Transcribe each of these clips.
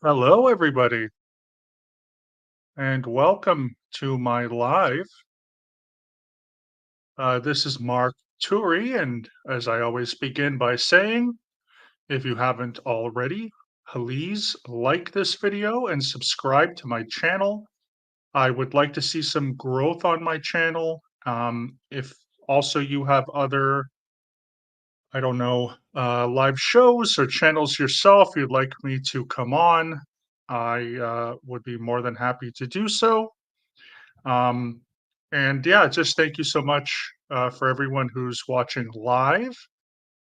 Hello, everybody, and welcome to my live. This is Mark Turi, and as I always begin by saying, if you haven't already, please like this video and subscribe to my channel. I would like to see some growth on my channel. If also you have other, I don't know, live shows or channels yourself you'd like me to come on, I would be more than happy to do so. Um, and yeah, just thank you so much for everyone who's watching live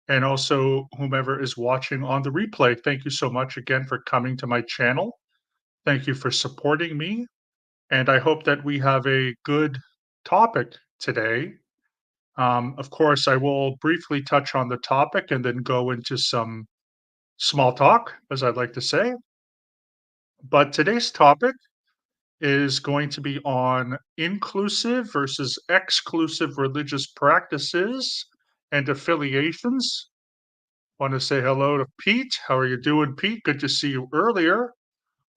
and also whomever is watching on the replay. Thank you so much again for coming to my channel. Thank you for supporting me. And I hope that we have a good topic today. Of course, I will briefly touch on the topic and then go into some small talk, as I'd like to say. But today's topic is going to be on inclusive versus exclusive religious practices and affiliations. Want to say hello to Pete. How are you doing, Pete? Good to see you earlier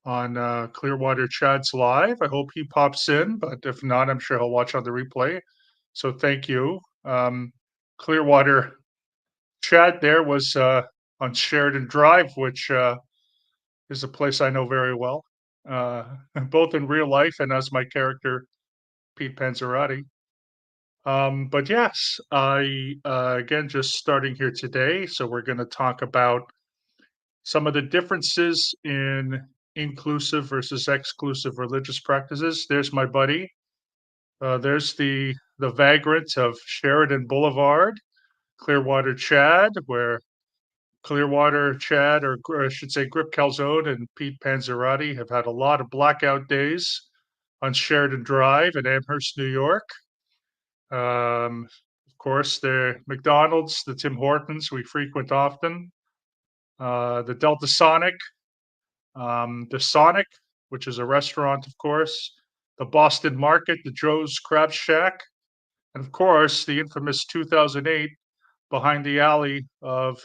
on Clearwater Chad's live. I hope he pops in, but if not, I'm sure he'll watch on the replay. So thank you. Clearwater Chad there was on Sheridan Drive, which is a place I know very well, uh, both in real life and as my character Pete Panzerotti. But yes, I again just starting here today, so we're going to talk about some of the differences in inclusive versus exclusive religious practices. There's my buddy. There's the vagrant of Sheridan Boulevard, Clearwater, Chad, where Clearwater, Chad, or I should say Grip Calzone and Pete Panzerotti have had a lot of blackout days on Sheridan Drive in Amherst, New York. Of course, the McDonald's, the Tim Hortons we frequent often, the Delta Sonic, the Sonic, which is a restaurant, of course, the Boston Market, the Joe's Crab Shack, and of course, the infamous 2008 behind the alley of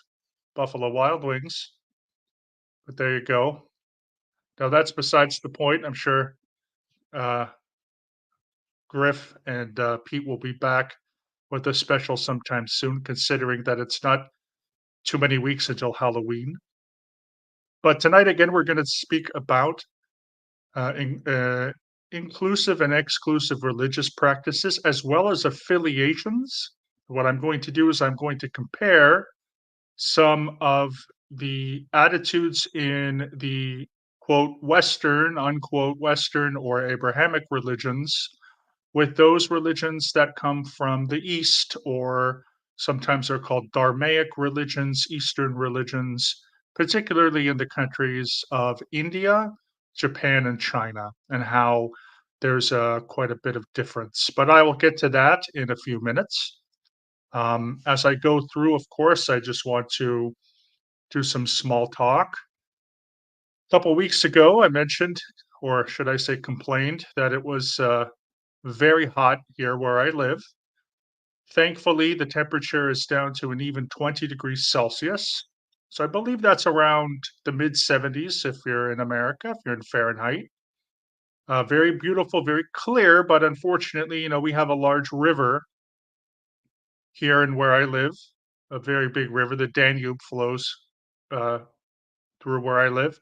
Buffalo Wild Wings. But there you go. Now, that's besides the point. I'm sure uh, Griff and Pete will be back with a special sometime soon, considering that it's not too many weeks until Halloween. But tonight, again, we're going to speak about inclusive and exclusive religious practices as well as affiliations. What I'm going to do is I'm going to compare some of the attitudes in the quote Western, unquote Western or Abrahamic religions with those religions that come from the East, or sometimes they're called Dharmaic religions, Eastern religions, particularly in the countries of India, Japan, and China, and how there's quite a bit of difference. But I will get to that in a few minutes. As I go through, of course, I just want to do some small talk. A couple weeks ago, I mentioned, or should I say, complained that it was very hot here where I live. Thankfully, the temperature is down to an even 20 degrees Celsius. So I believe that's around the mid 70s if you're in America, if you're in Fahrenheit. Very beautiful, very clear, but unfortunately, we have a large river here in where I live, a very big river. The Danube flows uh, through where I live.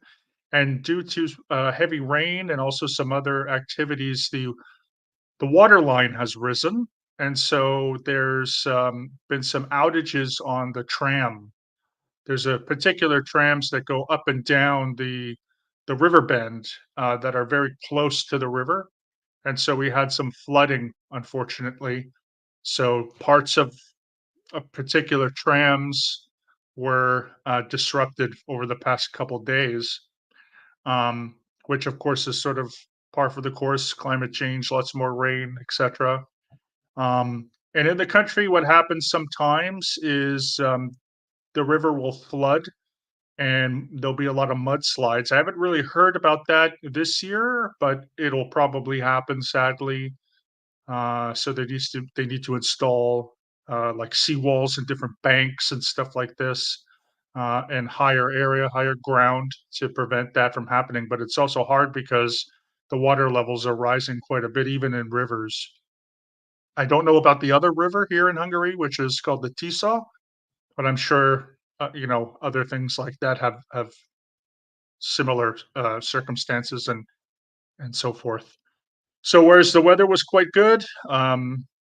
And due to heavy rain and also some other activities, the water line has risen, and so there's been some outages on the tram. There's a particular trams that go up and down the river bend that are very close to the river, and so we had some flooding, unfortunately. So parts of particular trams were disrupted over the past couple days, which of course is sort of par for the course. Climate change, lots more rain, etc. And in the country, what happens sometimes is the river will flood and there'll be a lot of mudslides. I haven't really heard about that this year, but it'll probably happen, sadly. So they need to install like seawalls and different banks and stuff like this. and higher area, higher ground to prevent that from happening. But it's also hard because the water levels are rising quite a bit, even in rivers. I don't know about the other river here in Hungary, which is called the Tisza, but I'm sure other things like that have similar circumstances and so forth. So whereas the weather was quite good,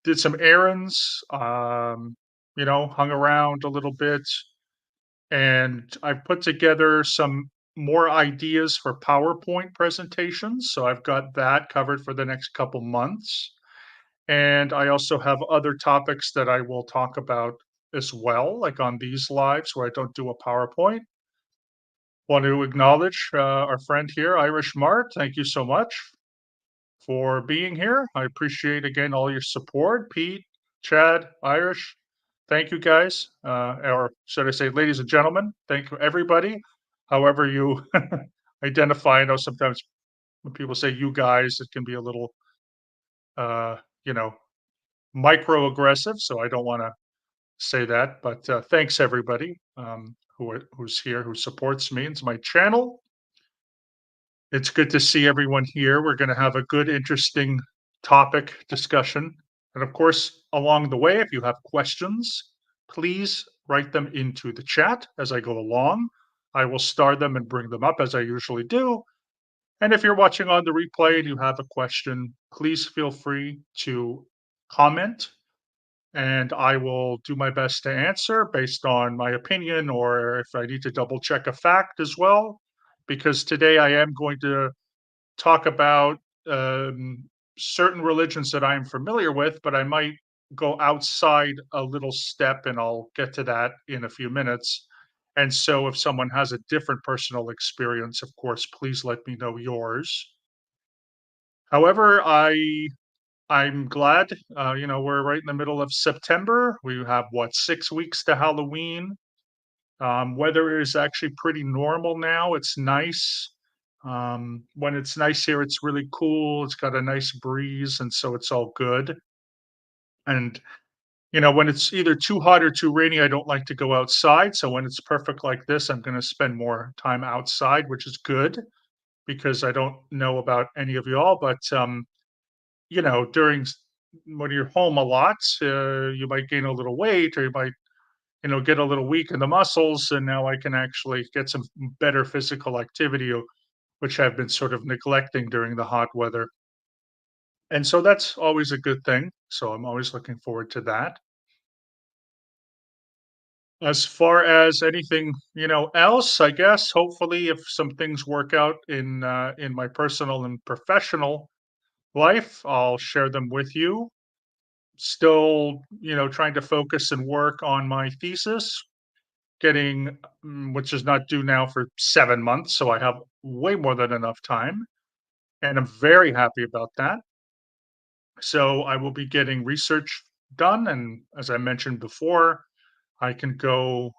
did some errands, hung around a little bit, and I've put together some more ideas for PowerPoint presentations. So I've got that covered for the next couple months. And I also have other topics that I will talk about as well, like on these lives where I don't do a PowerPoint. Want to acknowledge our friend here, Irish Mart. Thank you so much for being here. I appreciate again all your support. Pete, Chad, Irish, thank you guys. Or should I say, ladies and gentlemen, thank you everybody. However you identify. I know sometimes when people say you guys, it can be a little, uh, you know, microaggressive. So I don't want to say that. But thanks everybody who's here, who supports me. It's my channel. It's good to see everyone here. We're going to have a good, interesting topic discussion. And of course, along the way, if you have questions, please write them into the chat as I go along. I will star them and bring them up as I usually do. And if you're watching on the replay and you have a question, please feel free to comment and I will do my best to answer based on my opinion or if I need to double check a fact as well. Because today I am going to talk about certain religions that I'm familiar with, but I might go outside a little step, and I'll get to that in a few minutes. And so, if someone has a different personal experience, of course, please let me know yours. However, I'm glad, we're right in the middle of September. We have what 6 weeks to Halloween. Weather is actually pretty normal now. It's nice. When it's nice here, it's really cool. It's got a nice breeze, and so it's all good. And when it's either too hot or too rainy, I don't like to go outside. So when it's perfect like this, I'm going to spend more time outside, which is good because I don't know about any of y'all, but during when you're home a lot, you might gain a little weight, or you might get a little weak in the muscles, and now I can actually get some better physical activity, which I've been sort of neglecting during the hot weather. And so that's always a good thing. So I'm always looking forward to that. As far as anything, else, I guess hopefully if some things work out in my personal and professional life, I'll share them with you. Still, trying to focus and work on my thesis, getting which is not due now for 7 months, so I have way more than enough time, and I'm very happy about that. So I will be getting research done, and as I mentioned before, I can go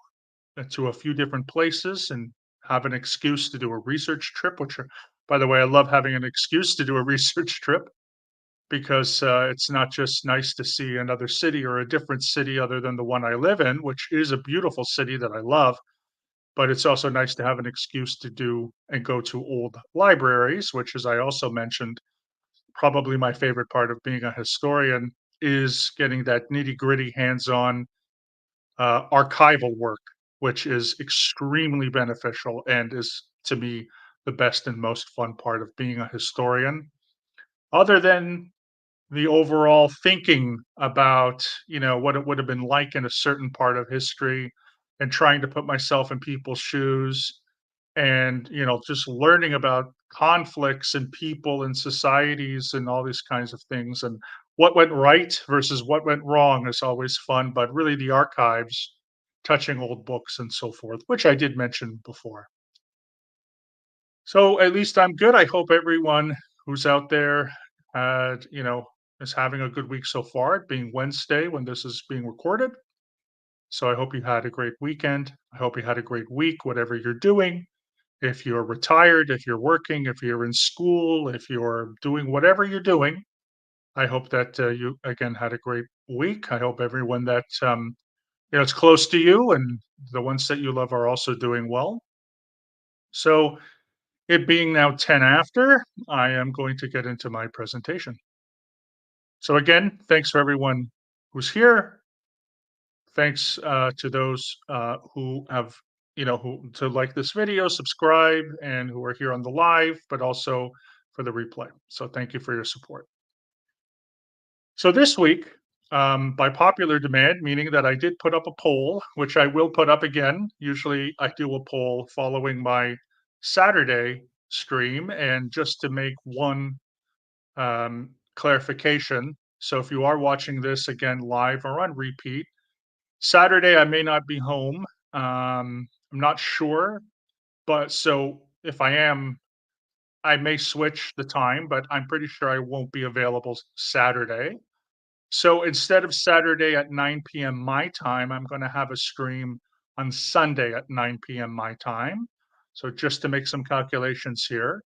to a few different places and have an excuse to do a research trip, which are, by the way, I love having an excuse to do a research trip because it's not just nice to see another city or a different city other than the one I live in, which is a beautiful city that I love, but it's also nice to have an excuse to do and go to old libraries, which, as I also mentioned, probably my favorite part of being a historian is getting that nitty gritty hands on archival work, which is extremely beneficial and is, to me, the best and most fun part of being a historian. Other than the overall thinking about, what it would have been like in a certain part of history and trying to put myself in people's shoes and, just learning about conflicts and people and societies and all these kinds of things and what went right versus what went wrong is always fun, but really the archives, touching old books and so forth, which I did mention before. So at least I'm good. I hope everyone who's out there had, is having a good week so far, it being Wednesday when this is being recorded. So I hope you had a great weekend. I hope you had a great week, whatever you're doing. If you're retired, if you're working, if you're in school, if you're doing whatever you're doing, I hope that you again had a great week. I hope everyone that it's close to you, and the ones that you love are also doing well. So, it being now 10 after, I am going to get into my presentation. So again, thanks for everyone who's here. Thanks to those who have, who to like this video, subscribe, and who are here on the live, but also for the replay. So thank you for your support. So this week, by popular demand, meaning that I did put up a poll, which I will put up again. Usually I do a poll following my Saturday stream. And just to make one clarification, so if you are watching this again live or on repeat, Saturday I may not be home. I'm not sure, but so if I am, I may switch the time, but I'm pretty sure I won't be available Saturday. So instead of Saturday at 9 p.m. my time, I'm going to have a stream on Sunday at 9 p.m. my time. So just to make some calculations here,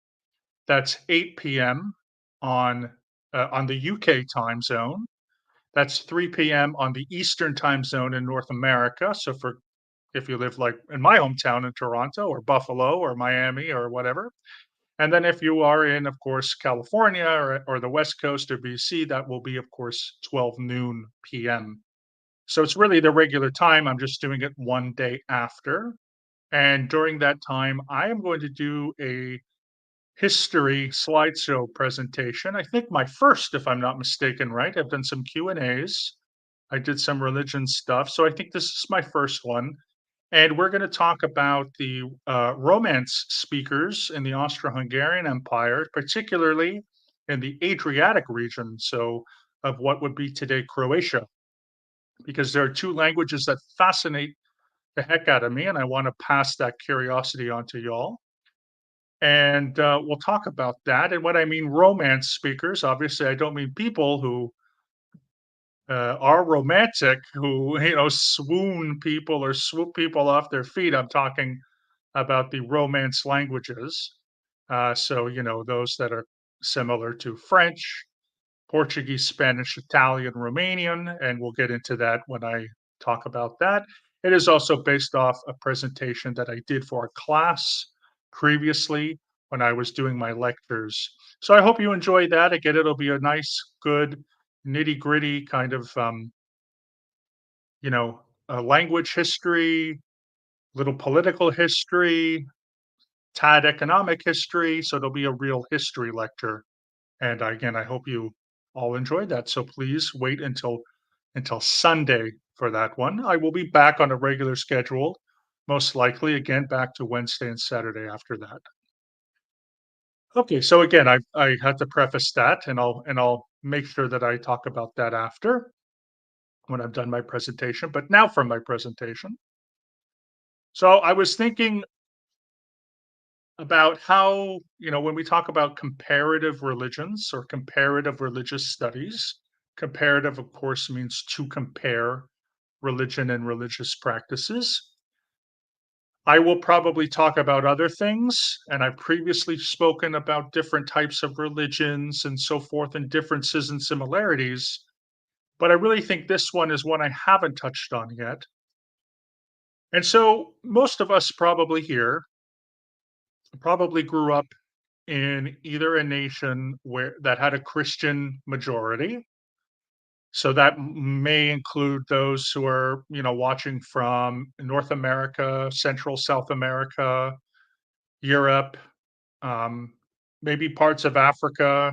that's 8 p.m. on the UK time zone. That's 3 p.m. on the Eastern time zone in North America. So for if you live like in my hometown in Toronto or Buffalo or Miami or whatever. And then if you are in, of course, California or the West Coast or BC, that will be, of course, 12 noon p.m. So it's really the regular time. I'm just doing it one day after. And during that time, I am going to do a history slideshow presentation. I think my first, if I'm not mistaken, right? I've done some Q&As. I did some religion stuff. So I think this is my first one. And we're going to talk about the Romance speakers in the Austro-Hungarian Empire, particularly in the Adriatic region, so of what would be today Croatia, because there are two languages that fascinate the heck out of me, and I want to pass that curiosity on to y'all. And we'll talk about that. And when I mean Romance speakers, obviously I don't mean people who are romantic, who swoon people or swoop people off their feet. I'm talking about the Romance languages. So, those that are similar to French, Portuguese, Spanish, Italian, Romanian, and we'll get into that when I talk about that. It is also based off a presentation that I did for a class previously when I was doing my lectures. So I hope you enjoy that. Again, it'll be a nice, good, nitty gritty kind of, language history, little political history, tad economic history. So it'll be a real history lecture. And again, I hope you all enjoyed that. So please wait until Sunday for that one. I will be back on a regular schedule, most likely again back to Wednesday and Saturday after that. Okay, so again, I had to preface that, and I'll make sure that I talk about that after when I've done my presentation. But now for my presentation. So I was thinking about how, when we talk about comparative religions or comparative religious studies, comparative, of course, means to compare religion and religious practices. I will probably talk about other things, and I've previously spoken about different types of religions and so forth, and differences and similarities. But I really think this one is one I haven't touched on yet. And so most of us probably here probably grew up in either a nation where that had a Christian majority. So that may include those who are, watching from North America, Central South America, Europe, um, maybe parts of Africa,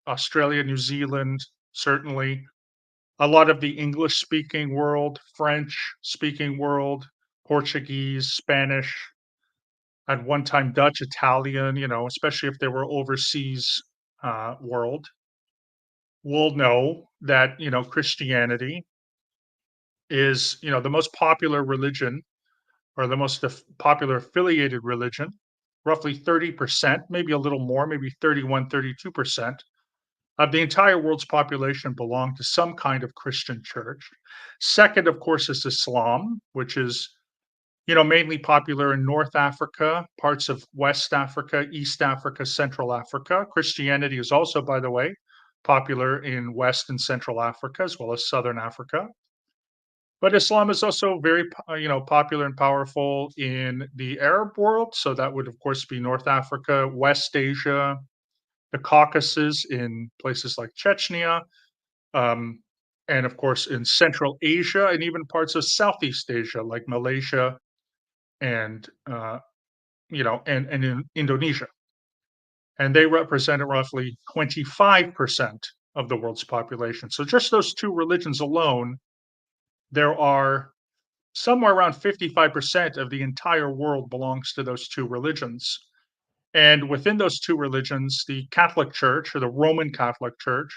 Australia, New Zealand, certainly. A lot of the English speaking world, French speaking world, Portuguese, Spanish, at one time Dutch, Italian, especially if they were overseas world, will know that, Christianity is, the most popular religion or the most popular affiliated religion. Roughly 30%, maybe a little more, maybe 31, 32% of the entire world's population belong to some kind of Christian church. Second, of course, is Islam, which is, mainly popular in North Africa, parts of West Africa, East Africa, Central Africa. Christianity is also, by the way, popular in West and Central Africa, as well as Southern Africa. But Islam is also very, popular and powerful in the Arab world. So that would, of course, be North Africa, West Asia, the Caucasus in places like Chechnya, um, and of course in Central Asia and even parts of Southeast Asia like Malaysia and and in Indonesia. And they represent roughly 25% of the world's population. So just those two religions alone, there are somewhere around 55% of the entire world belongs to those two religions. And within those two religions, the Catholic Church or the Roman Catholic Church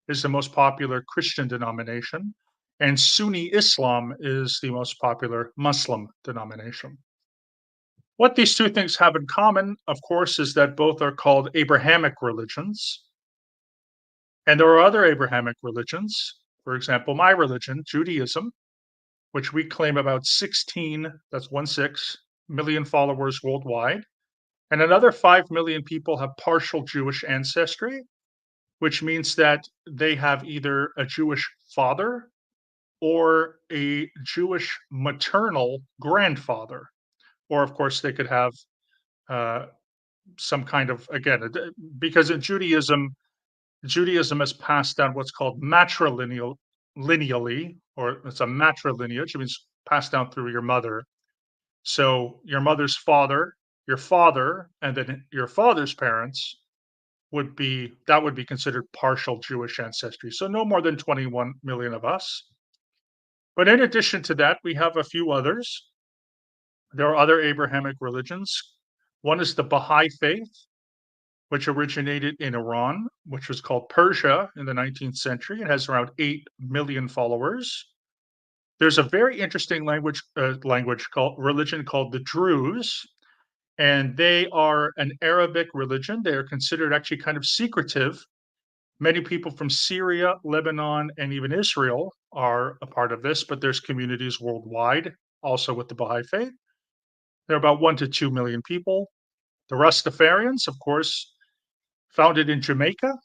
is the most popular Christian denomination, and Sunni Islam is the most popular Muslim denomination. What these two things have in common, of course, is that both are called Abrahamic religions. And there are other Abrahamic religions. For example, my religion, Judaism, which we claim about 16, that's 1 6 million followers worldwide. And another 5 million people have partial Jewish ancestry, which means that they have either a Jewish father or a Jewish maternal grandfather. Or, of course, they could have uh, some kind of, again, because in Judaism has passed down what's called lineally, or it's a matrilineage. It means passed down through your mother. So your mother's father, your father, and then your father's parents would be considered partial Jewish ancestry. So no more than 21 million of us. But in addition to that, we have a few others. There are other Abrahamic religions. One is the Baha'i faith, which originated in Iran, which was called Persia in the 19th century. It has around 8 million followers. There's a very interesting language called religion called the Druze, and they are an Arabic religion. They are considered actually kind of secretive. Many people from Syria, Lebanon, and even Israel are a part of this, but there's communities worldwide also with the Baha'i faith. There are about 1 to 2 million people. The Rastafarians, of course, founded in Jamaica,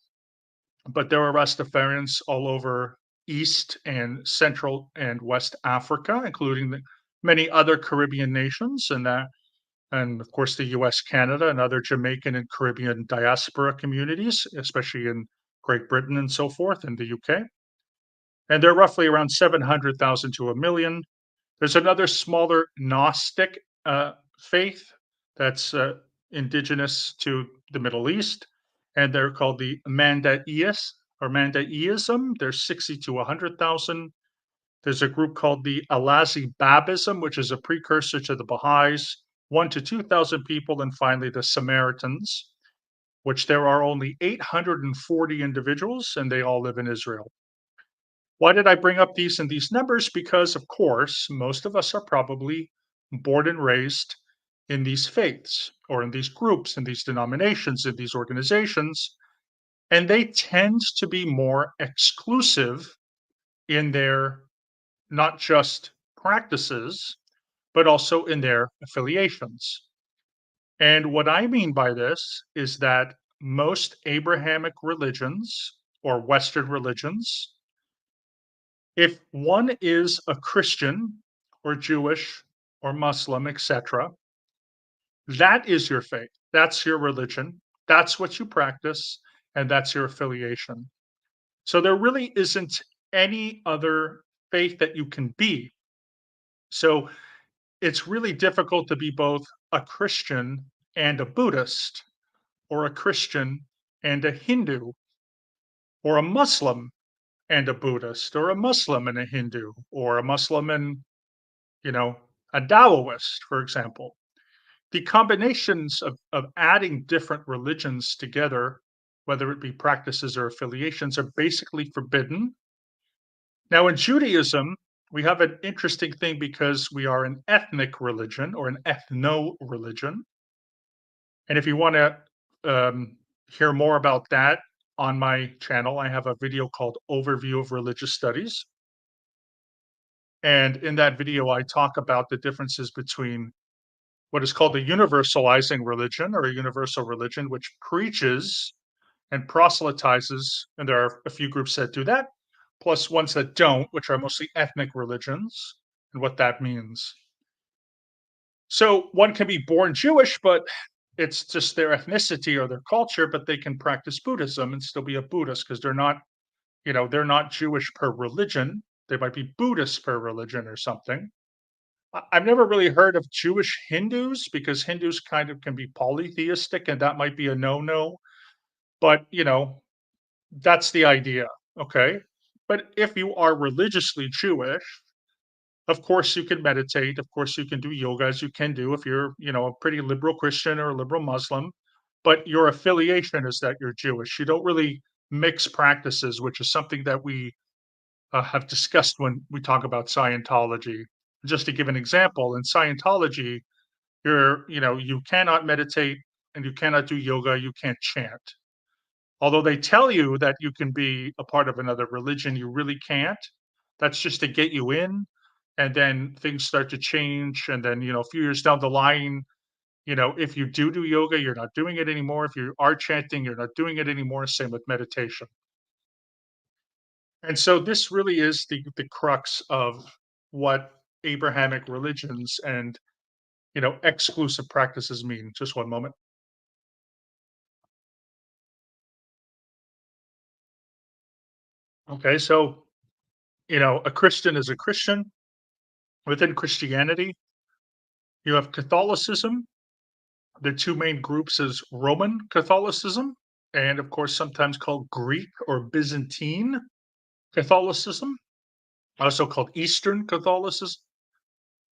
but there are Rastafarians all over East and Central and West Africa, including many other Caribbean nations, and of course the U.S., Canada, and other Jamaican and Caribbean diaspora communities, especially in Great Britain and so forth, and the UK. And they're roughly around 700,000 to 1 million. There's another smaller Gnostic faith that's indigenous to the Middle East, and they're called the Mandaists or Mandaiism. There's 60 to 100,000. There's a group called the Alazi Babism, which is a precursor to the Baha'is, 1 to 2,000 people, and finally the Samaritans, which there are only 840 individuals, and they all live in Israel. Why did I bring up these numbers? Because, of course, most of us are probably born and raised in these faiths or in these groups, in these denominations, in these organizations, and they tend to be more exclusive in their not just practices, but also in their affiliations. And what I mean by this is that most Abrahamic religions or Western religions, if one is a Christian or Jewish or Muslim, etc., that is your faith. That's your religion. That's what you practice, and that's your affiliation. So there really isn't any other faith that you can be. So it's really difficult to be both a Christian and a Buddhist, or a Christian and a Hindu, or a Muslim and a Buddhist, or a Muslim and a Hindu, or a Muslim and, you know, a Taoist, for example. The combinations of adding different religions together, whether it be practices or affiliations, are basically forbidden. Now, in Judaism, we have an interesting thing because we are an ethnic religion or an ethno religion. And if you want to hear more about that on my channel, I have a video called Overview of Religious Studies. And in that video, I talk about the differences between what is called a universalizing religion or a universal religion, which preaches and proselytizes, and there are a few groups that do that, plus ones that don't, which are mostly ethnic religions, and what that means. So one can be born Jewish, but it's just their ethnicity or their culture, but they can practice Buddhism and still be a Buddhist because they're not, they're not Jewish per religion. They might be Buddhist per religion or something. I've never really heard of Jewish Hindus because Hindus kind of can be polytheistic and that might be a no-no. But, that's the idea. Okay. But if you are religiously Jewish, of course you can meditate. Of course you can do yoga as you can do if you're, a pretty liberal Christian or a liberal Muslim. But your affiliation is that you're Jewish. You don't really mix practices, which is something that we have discussed when we talk about Scientology. Just to give an example, in Scientology, you cannot meditate and you cannot do yoga, you can't chant. Although they tell you that you can be a part of another religion, you really can't. That's just to get you in, and then things start to change, and then, a few years down the line, if you do yoga, you're not doing it anymore. If you are chanting, you're not doing it anymore. Same with meditation. And so this really is the crux of what Abrahamic religions and, exclusive practices mean. Just one moment. Okay, so, a Christian is a Christian. Within Christianity, you have Catholicism. The two main groups is Roman Catholicism and, of course, sometimes called Greek or Byzantine Catholicism, also called Eastern Catholicism.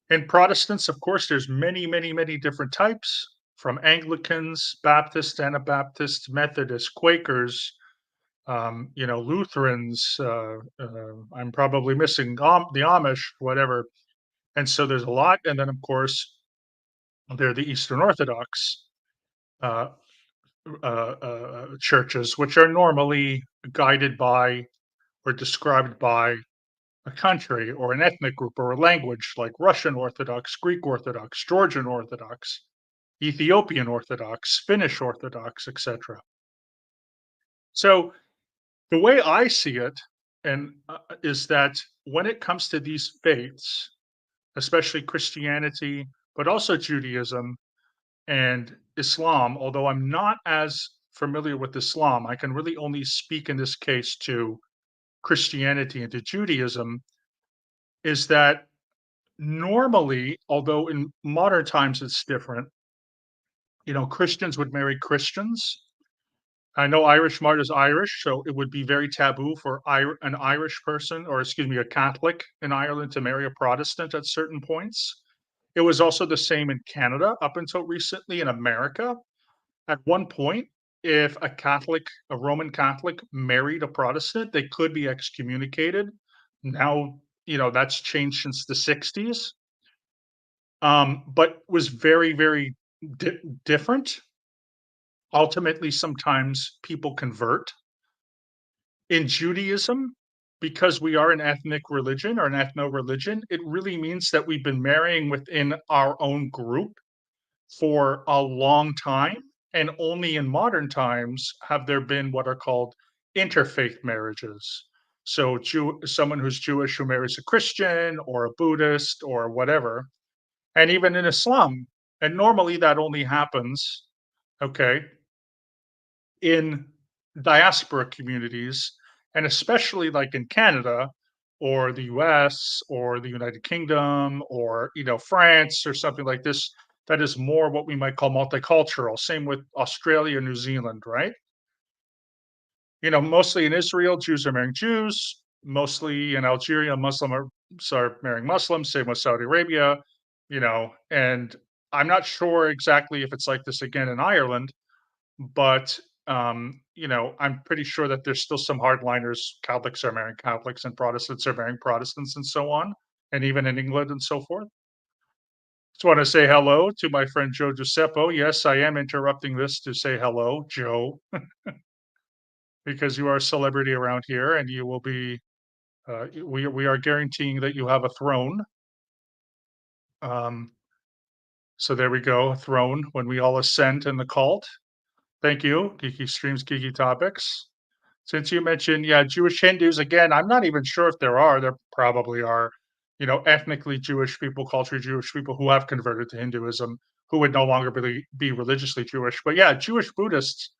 And Protestants, of course, there's many, many, many different types from Anglicans, Baptists, Anabaptists, Methodists, Quakers, Lutherans. I'm probably missing the Amish, whatever. And so there's a lot. And then, of course, they're the Eastern Orthodox uh, churches, which are normally guided by or described by a country or an ethnic group or a language like Russian Orthodox, Greek Orthodox, Georgian Orthodox, Ethiopian Orthodox, Finnish Orthodox, etc. So the way I see it and is that when it comes to these faiths, especially Christianity, but also Judaism and Islam, although I'm not as familiar with Islam, I can really only speak in this case to Christianity and to Judaism, is that normally, although in modern times it's different, Christians would marry Christians. I know Irish Mart is Irish, so it would be very taboo for an Irish person, or excuse me, a Catholic in Ireland to marry a Protestant at certain points. It was also the same in Canada up until recently in America. At one point, if a Roman Catholic married a Protestant, they could be excommunicated. Now, that's changed since the 60s, but was very, very different. Ultimately, sometimes people convert. In Judaism, because we are an ethnic religion or an ethno religion, it really means that we've been marrying within our own group for a long time, and only in modern times have there been what are called interfaith marriages. So, someone who's Jewish who marries a Christian or a Buddhist or whatever, and even in Islam. And normally that only happens, okay, in diaspora communities, and especially like in Canada or the US or the United Kingdom or France or something like this that is more what we might call multicultural. Same with Australia, New Zealand, right? Mostly in Israel, Jews are marrying Jews. Mostly in Algeria, are marrying Muslims. Same with Saudi Arabia, and I'm not sure exactly if it's like this again in Ireland, but I'm pretty sure that there's still some hardliners. Catholics are marrying Catholics, and Protestants are marrying Protestants, and so on, and even in England and so forth. Just want to say hello to my friend Joe Giuseppe. Yes, I am interrupting this to say hello, Joe, because you are a celebrity around here, and you will be. We are guaranteeing that you have a throne. Um, so there we go, a throne when we all ascend in the cult. Thank you, Geeky Streams, Geeky Topics. Since you mentioned, yeah, Jewish Hindus, again, I'm not even sure if there are. There probably are, ethnically Jewish people, culturally Jewish people who have converted to Hinduism who would no longer be religiously Jewish. But yeah, Jewish Buddhists,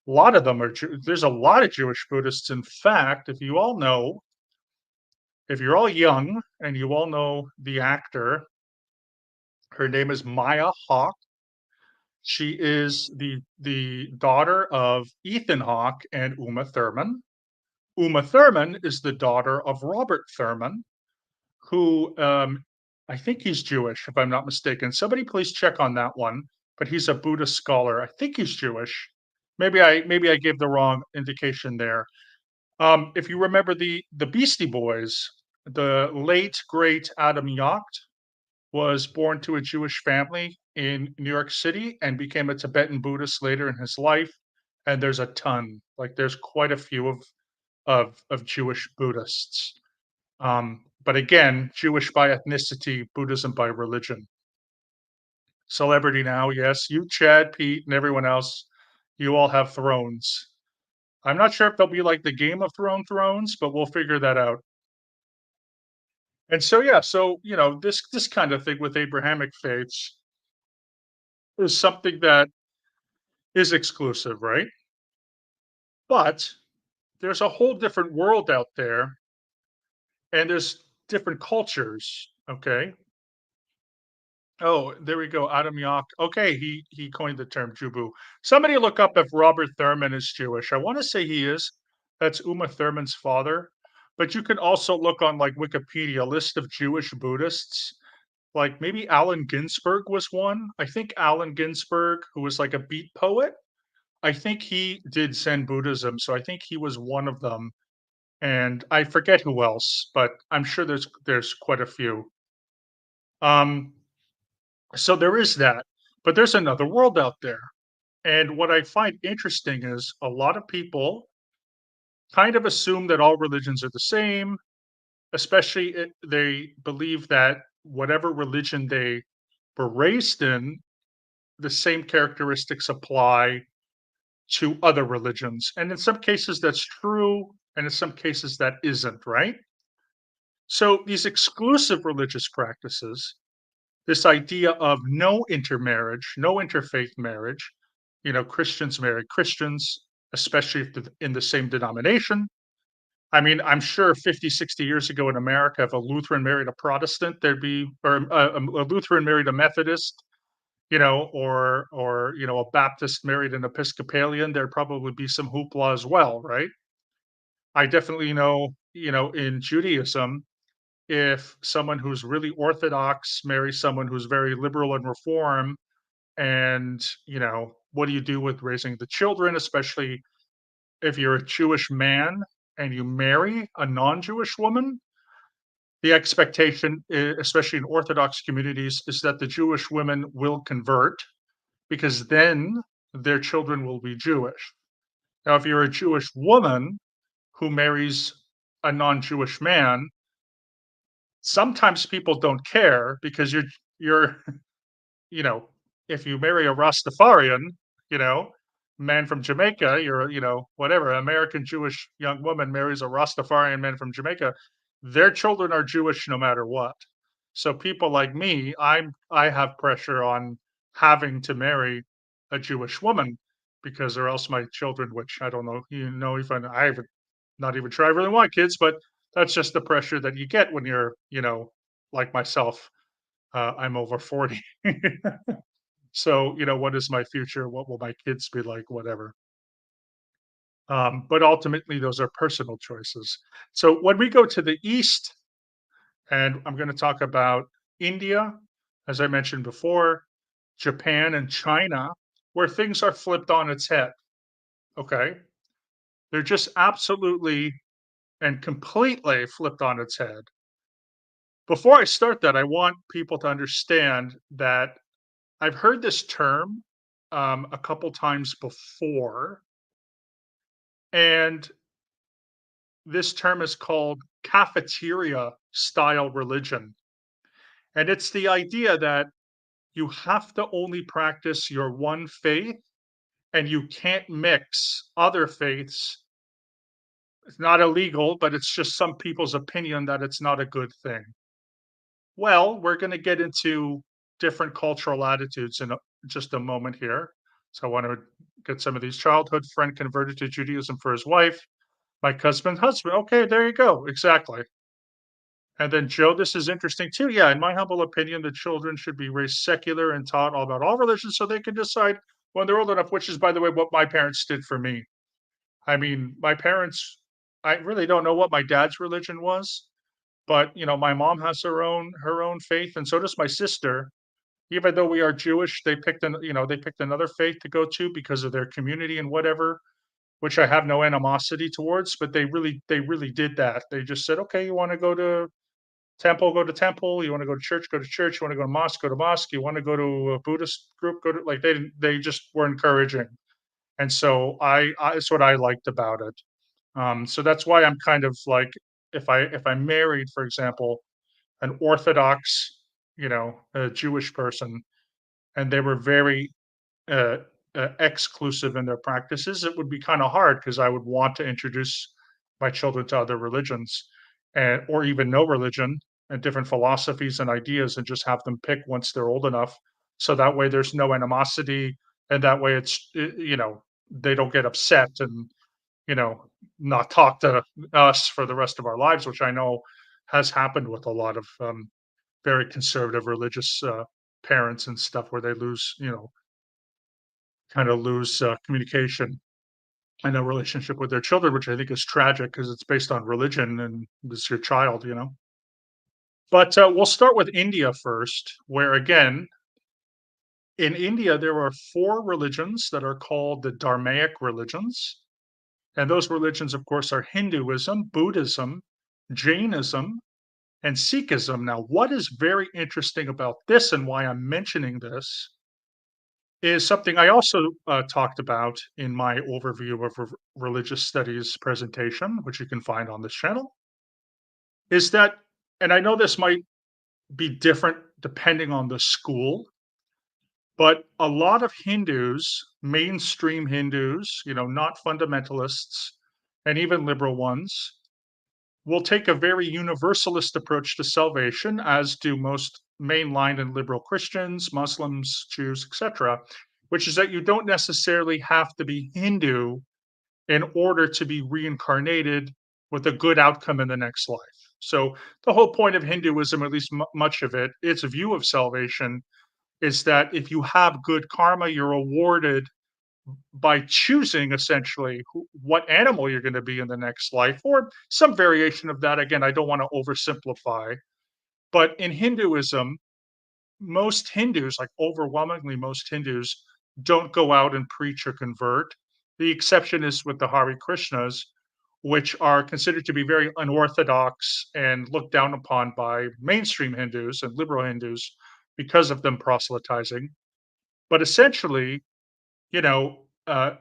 a lot of them are. There's a lot of Jewish Buddhists. In fact, if you're all young and you all know the actor, her name is Maya Hawke. She is the daughter of Ethan Hawke and Uma Thurman. Uma Thurman is the daughter of Robert Thurman, who I think he's Jewish, if I'm not mistaken. Somebody please check on that one. But he's a Buddhist scholar. I think he's Jewish. Maybe I gave the wrong indication there. If you remember the Beastie Boys, the late great Adam Yacht was born to a Jewish family in New York City and became a Tibetan Buddhist later in his life. And there's a ton, like there's quite a few of Jewish Buddhists. But again, Jewish by ethnicity, Buddhism by religion. Celebrity now, yes, you, Chad, Pete, and everyone else, you all have thrones. I'm not sure if they'll be like the Game of Thrones, but we'll figure that out. And so yeah, so this kind of thing with Abrahamic faiths is something that is exclusive, right? But there's a whole different world out there, and there's different cultures. Okay. Oh, there we go. Adam Yauch. Okay, he coined the term Jubu. Somebody look up if Robert Thurman is Jewish. I want to say he is. That's Uma Thurman's father. But you can also look on like Wikipedia, a list of Jewish Buddhists. Like maybe Allen Ginsberg was one. I think Allen Ginsberg, who was like a beat poet, I think he did Zen Buddhism. So I think he was one of them. And I forget who else, but I'm sure there's quite a few. Um, So there is that, but there's another world out there. And what I find interesting is a lot of people kind of assume that all religions are the same, especially they believe that whatever religion they were raised in, the same characteristics apply to other religions. And in some cases, that's true. And in some cases, that isn't, right? So these exclusive religious practices, this idea of no intermarriage, no interfaith marriage. Christians marry Christians, especially if in the same denomination. I mean, I'm sure 50, 60 years ago in America, if a Lutheran married a Protestant, there'd be, or a Lutheran married a Methodist, or a Baptist married an Episcopalian, there'd probably be some hoopla as well, right? I definitely know, in Judaism, if someone who's really Orthodox marries someone who's very liberal and reform, and what do you do with raising the children, especially if you're a Jewish man and you marry a non-Jewish woman? The expectation, especially in Orthodox communities, is that the Jewish women will convert because then their children will be Jewish. Now, if you're a Jewish woman who marries a non-Jewish man, sometimes people don't care because you're you know, if you marry a Rastafarian, you know, man from Jamaica, you're, whatever, American Jewish young woman marries a Rastafarian man from Jamaica, their children are Jewish no matter what. So people like me, I have pressure on having to marry a Jewish woman because or else my children, which I don't know, if I haven't not even sure I really want kids, but that's just the pressure that you get when you're, like myself. I'm over 40. So, what is my future? What will my kids be like? Whatever. But ultimately, those are personal choices. So when we go to the East, and I'm going to talk about India, as I mentioned before, Japan and China, where things are flipped on its head. Okay. They're just absolutely and completely flipped on its head. Before I start that, I want people to understand that I've heard this term a couple times before, and this term is called cafeteria style religion. And it's the idea that you have to only practice your one faith and you can't mix other faiths It's not illegal, but it's just some people's opinion that it's not a good thing. Well, we're going to get into different cultural attitudes in just a moment here. So I want to get some of these. Childhood friend converted to Judaism for his wife. My cousin's husband. Okay, there you go. Exactly. And then Joe, this is interesting too. Yeah, in my humble opinion, the children should be raised secular and taught all about all religions so they can decide when they're old enough, which is, by the way, what my parents did for me. I mean, my parents, I really don't know what my dad's religion was, but my mom has her own faith, and so does my sister. Even though we are Jewish, they picked another faith to go to because of their community and whatever, which I have no animosity towards. But they really did that. They just said, okay, you want to go to temple, go to temple. You want to go to church. You want to go to mosque, go to mosque. You want to go to a Buddhist group, go to like they didn't. They just were encouraging, and so I that's what I liked about it. So that's why I'm kind of like if I married, for example, an Orthodox, a Jewish person, and they were very uh, exclusive in their practices, it would be kind of hard because I would want to introduce my children to other religions, and or even no religion and different philosophies and ideas, and just have them pick once they're old enough. So that way, there's no animosity, and that way, they don't get upset and you know not talk to us for the rest of our lives, which I know has happened with a lot of very conservative religious parents and stuff, where they kind of lose communication and a relationship with their children, which I think is tragic because it's based on religion and it's your child. But we'll start with India first, where again, in India, there are four religions that are called the Dharmaic religions. And those religions, of course, are Hinduism, Buddhism, Jainism, and Sikhism. Now, what is very interesting about this and why I'm mentioning this is something I also talked about in my overview of religious studies presentation, which you can find on this channel, is that, and I know this might be different depending on the school, but a lot of Hindus, mainstream Hindus, not fundamentalists, and even liberal ones, will take a very universalist approach to salvation, as do most mainline and liberal Christians, Muslims, Jews, etc., which is that you don't necessarily have to be Hindu in order to be reincarnated with a good outcome in the next life. So, the whole point of Hinduism, at least much of it, its view of salvation is that if you have good karma, you're awarded by choosing essentially what animal you're going to be in the next life, or some variation of that. Again, I don't want to oversimplify, but in Hinduism, most Hindus, like overwhelmingly most Hindus, don't go out and preach or convert. The exception is with the Hare Krishnas, which are considered to be very unorthodox and looked down upon by mainstream Hindus and liberal Hindus because of them proselytizing. But essentially, you know, uh,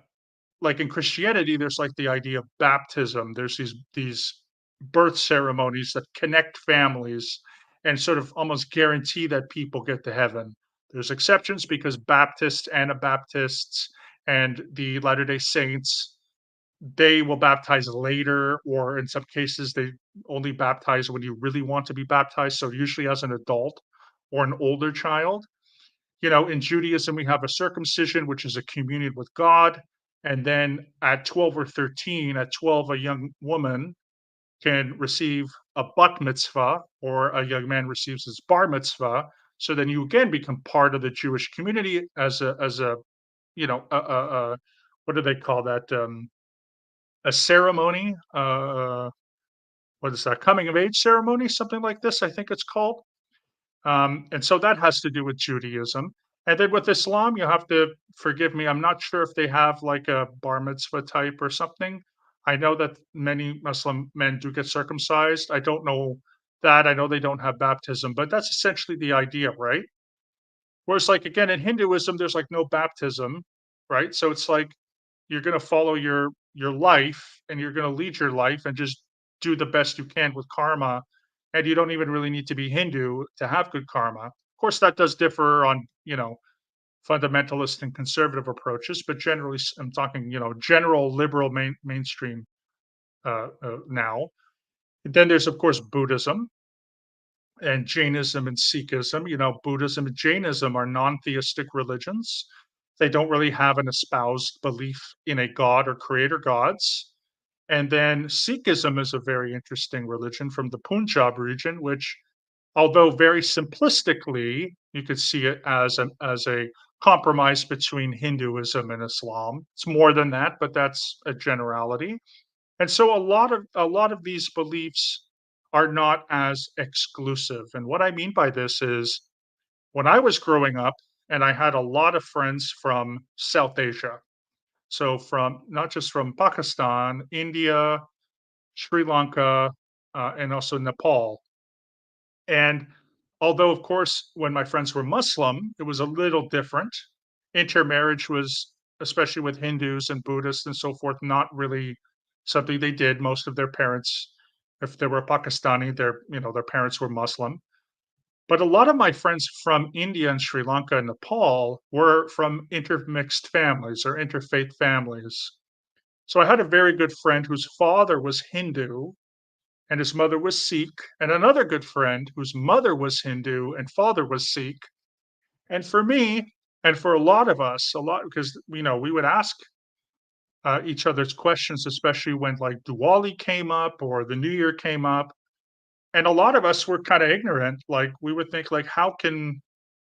like in Christianity, there's like the idea of baptism. There's these birth ceremonies that connect families and sort of almost guarantee that people get to heaven. There's exceptions because Baptists, Anabaptists, and the Latter-day Saints, they will baptize later, or in some cases, they only baptize when you really want to be baptized. So usually as an adult or an older child. In Judaism, we have a circumcision, which is a communion with God. And then at 12 or 13, at 12, a young woman can receive a bat mitzvah, or a young man receives his bar mitzvah. So then you again become part of the Jewish community as a what do they call that? A ceremony. What is that? Coming of age ceremony, something like this, I think it's called. And so that has to do with Judaism. And then with Islam, you have to forgive me. I'm not sure if they have like a bar mitzvah type or something. I know that many Muslim men do get circumcised. I don't know that. I know they don't have baptism, but that's essentially the idea, right? Whereas, like again, in Hinduism, there's like no baptism, right? So it's like you're going to follow your life, and you're going to lead your life and just do the best you can with karma, and you don't even really need to be Hindu to have good karma. Of course, that does differ on fundamentalist and conservative approaches, but generally I'm talking general liberal mainstream now. Then there's, of course, Buddhism and Jainism and Sikhism. Buddhism and Jainism are non-theistic religions. They don't really have an espoused belief in a god or creator gods. And then Sikhism is a very interesting religion from the Punjab region, which, although very simplistically, you could see it as a compromise between Hinduism and Islam. It's more than that, but that's a generality. And so a lot of these beliefs are not as exclusive. And what I mean by this is when I was growing up and I had a lot of friends from South Asia. So from not just from Pakistan, India, Sri Lanka, and also Nepal. And although, of course, when my friends were Muslim, it was a little different. Intermarriage was, especially with Hindus and Buddhists and so forth, not really something they did. Most of their parents, if they were Pakistani, their parents were Muslim. But a lot of my friends from India and Sri Lanka and Nepal were from intermixed families or interfaith families. So I had a very good friend whose father was Hindu and his mother was Sikh, and another good friend whose mother was Hindu and father was Sikh. And for me, and for a lot of us, a lot because we would ask each other's questions, especially when like Diwali came up or the New Year came up, and a lot of us were kind of ignorant. Like we would think, like, how can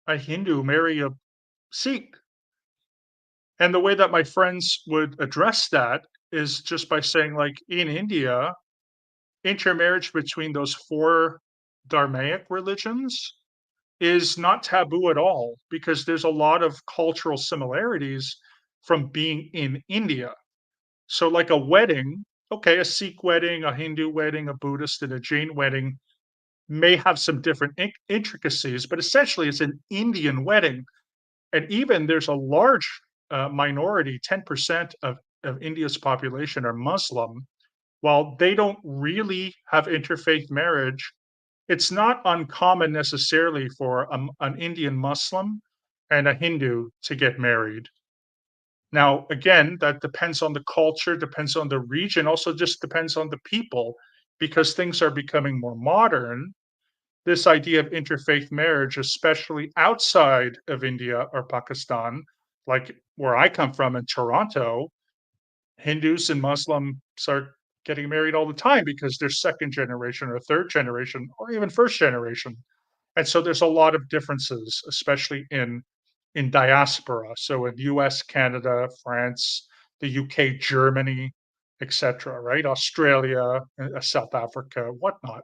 a Hindu marry a Sikh? And the way that my friends would address that is just by saying, like, in India, intermarriage between those four Dharmaic religions is not taboo at all because there's a lot of cultural similarities from being in India. So, like a wedding, okay, a Sikh wedding, a Hindu wedding, a Buddhist, and a Jain wedding may have some different intricacies, but essentially it's an Indian wedding. And even there's a large minority, 10% of India's population are Muslim. While they don't really have interfaith marriage, it's not uncommon necessarily for an Indian Muslim and a Hindu to get married. Now, again, that depends on the culture, depends on the region, also just depends on the people because things are becoming more modern. This idea of interfaith marriage, especially outside of India or Pakistan, like where I come from in Toronto, Hindus and Muslims are getting married all the time because they're second generation or third generation or even first generation. And so there's a lot of differences, especially in diaspora. So in US, Canada, France, the UK, Germany, etc., right? Australia, South Africa, whatnot.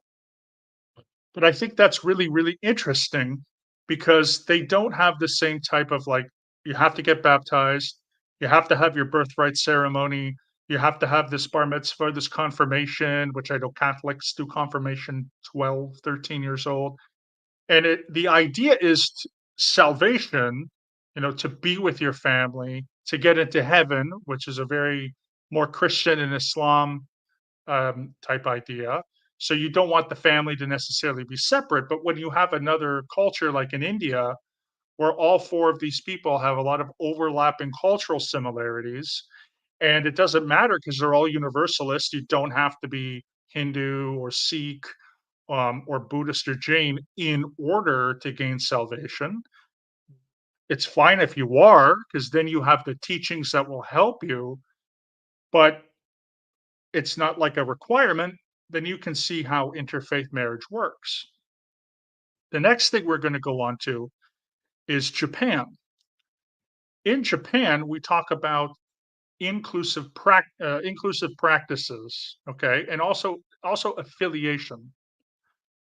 But I think that's really, really interesting because they don't have the same type of like, you have to get baptized, you have to have your birthright ceremony, you have to have this bar mitzvah, this confirmation, which I know Catholics do confirmation 12, 13 years old. And the idea is salvation, to be with your family, to get into heaven, which is a very more Christian and Islam type idea. So you don't want the family to necessarily be separate. But when you have another culture like in India, where all four of these people have a lot of overlapping cultural similarities, and it doesn't matter because they're all universalist. You don't have to be Hindu or Sikh or Buddhist or Jain in order to gain salvation. It's fine if you are, because then you have the teachings that will help you. But it's not like a requirement, then you can see how interfaith marriage works. The next thing we're going to go on to is Japan. In Japan, we talk about inclusive practices, okay, and also affiliation.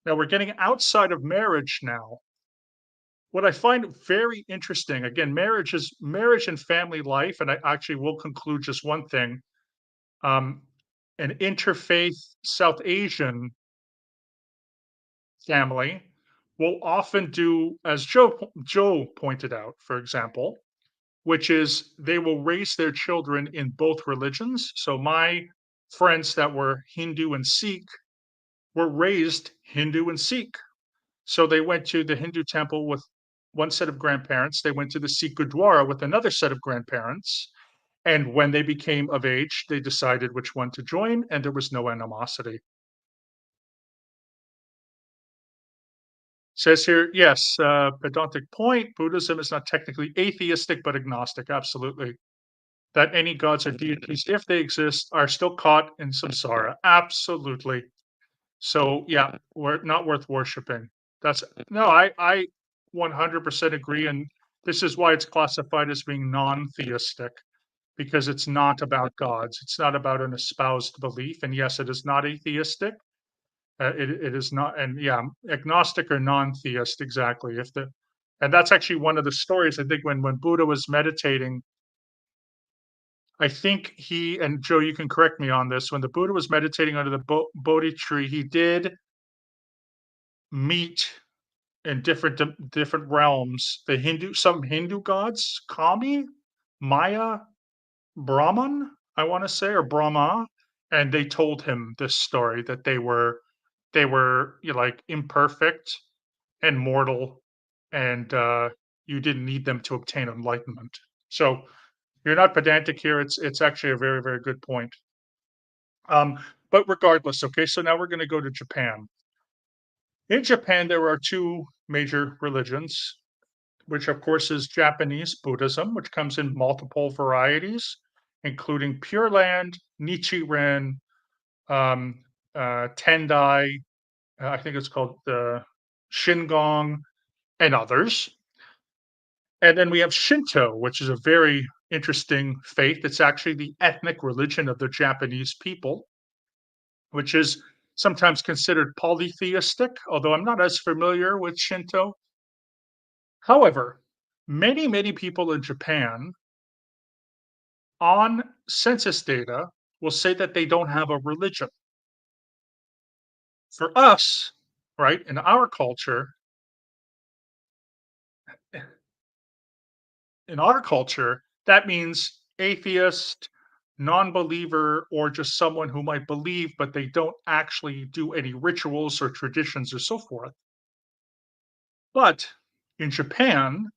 Now we're getting outside of marriage now. What I find very interesting, again, marriage and family life, and I actually will conclude just one thing. Um, an interfaith South Asian family will often do as Joe pointed out, for example, which is they will raise their children in both religions. So my friends that were Hindu and Sikh were raised Hindu and Sikh. So they went to the Hindu temple with one set of grandparents. They went to the Sikh Gurdwara with another set of grandparents. And when they became of age, they decided which one to join, and there was no animosity. Says here, yes, pedantic point. Buddhism is not technically atheistic, but agnostic. Absolutely. That any gods or deities, if they exist, are still caught in samsara. Absolutely. So yeah, we're not worth worshiping. That's no, I 100% agree, and this is why it's classified as being non-theistic because it's not about gods. It's not about an espoused belief, and yes, it is not atheistic. It is not, and yeah, agnostic or non-theist exactly. If the and that's actually one of the stories I think when Buddha was meditating. I think he and Joe, you can correct me on this. When the Buddha was meditating under the Bodhi tree, he did meet in different realms the some Hindu gods, Kami, Maya, Brahman, I want to say, or Brahma, and they told him this story that they were like imperfect and mortal, and you didn't need them to obtain enlightenment. So you're not pedantic here. It's actually a very very good point. Um, but regardless, okay. So now we're going to go to Japan. In Japan, there are two major religions, which of course is Japanese Buddhism, which comes in multiple varieties, including Pure Land, Nichiren, um, Tendai, I think it's called Shingon, and others. And then we have Shinto, which is a very interesting faith. It's actually the ethnic religion of the Japanese people, which is sometimes considered polytheistic, although I'm not as familiar with Shinto. However, many people in Japan on census data will say that they don't have a religion. For us, right, in our culture, that means atheist, non-believer, or just someone who might believe, but they don't actually do any rituals or traditions or so forth. But in Japan,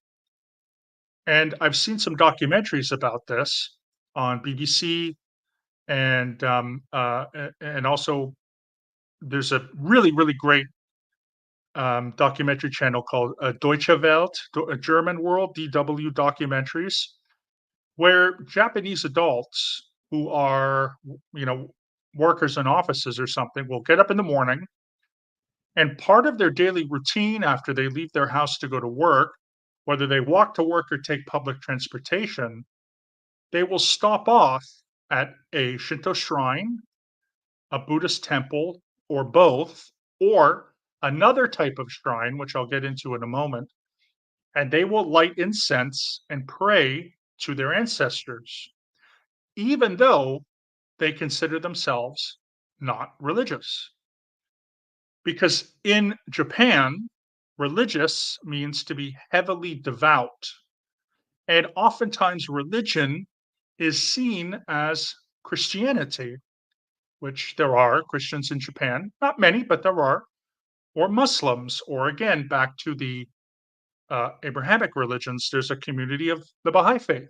and I've seen some documentaries about this on BBC, and also there's a really great documentary channel called Deutsche Welt, German World, DW documentaries, where Japanese adults who are, you know, workers in offices or something will get up in the morning, and part of their daily routine after they leave their house to go to work, whether they walk to work or take public transportation, they will stop off at a Shinto shrine, a Buddhist temple, or both, or another type of shrine, which I'll get into in a moment, and they will light incense and pray to their ancestors, even though they consider themselves not religious. Because in Japan, religious means to be heavily devout. And oftentimes, religion is seen as Christianity, which there are Christians in Japan, not many, but there are, or Muslims, or again, back to the Abrahamic religions, there's a community of the Baha'i faith.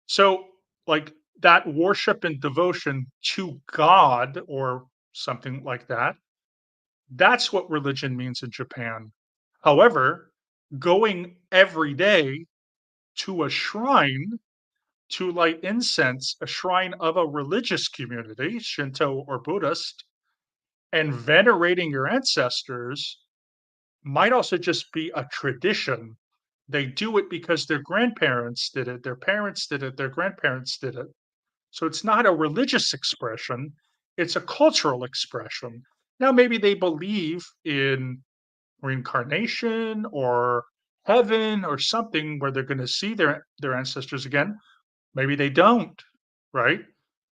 So, like that worship and devotion to God or something like that, that's what religion means in Japan. However, going every day to a shrine to light incense, a shrine of a religious community, Shinto or Buddhist, and venerating your ancestors might also just be a tradition. They do it because their grandparents did it, their parents did it, their grandparents did it. So it's not a religious expression, it's a cultural expression. Now, maybe they believe in reincarnation or heaven or something where they're going to see their ancestors again. Maybe they don't, right?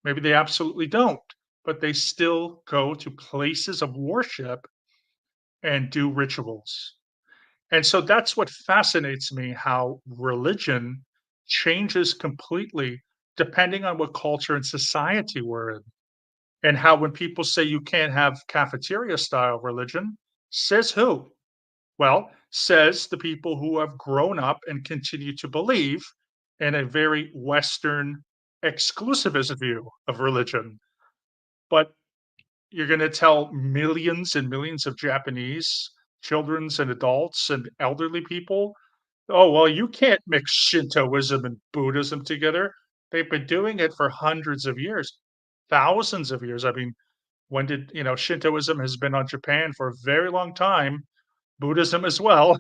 Maybe they absolutely don't, but they still go to places of worship and do rituals. And so that's what fascinates me, how religion changes completely depending on what culture and society we're in. And how when people say you can't have cafeteria style religion, says who? Well, says the people who have grown up and continue to believe and a very Western exclusivist view of religion. But you're going to tell millions and millions of Japanese children's and adults and elderly people, oh, well, you can't mix Shintoism and Buddhism together. They've been doing it for hundreds of years, thousands of years. I mean, when did, Shintoism has been on Japan for a very long time, Buddhism as well.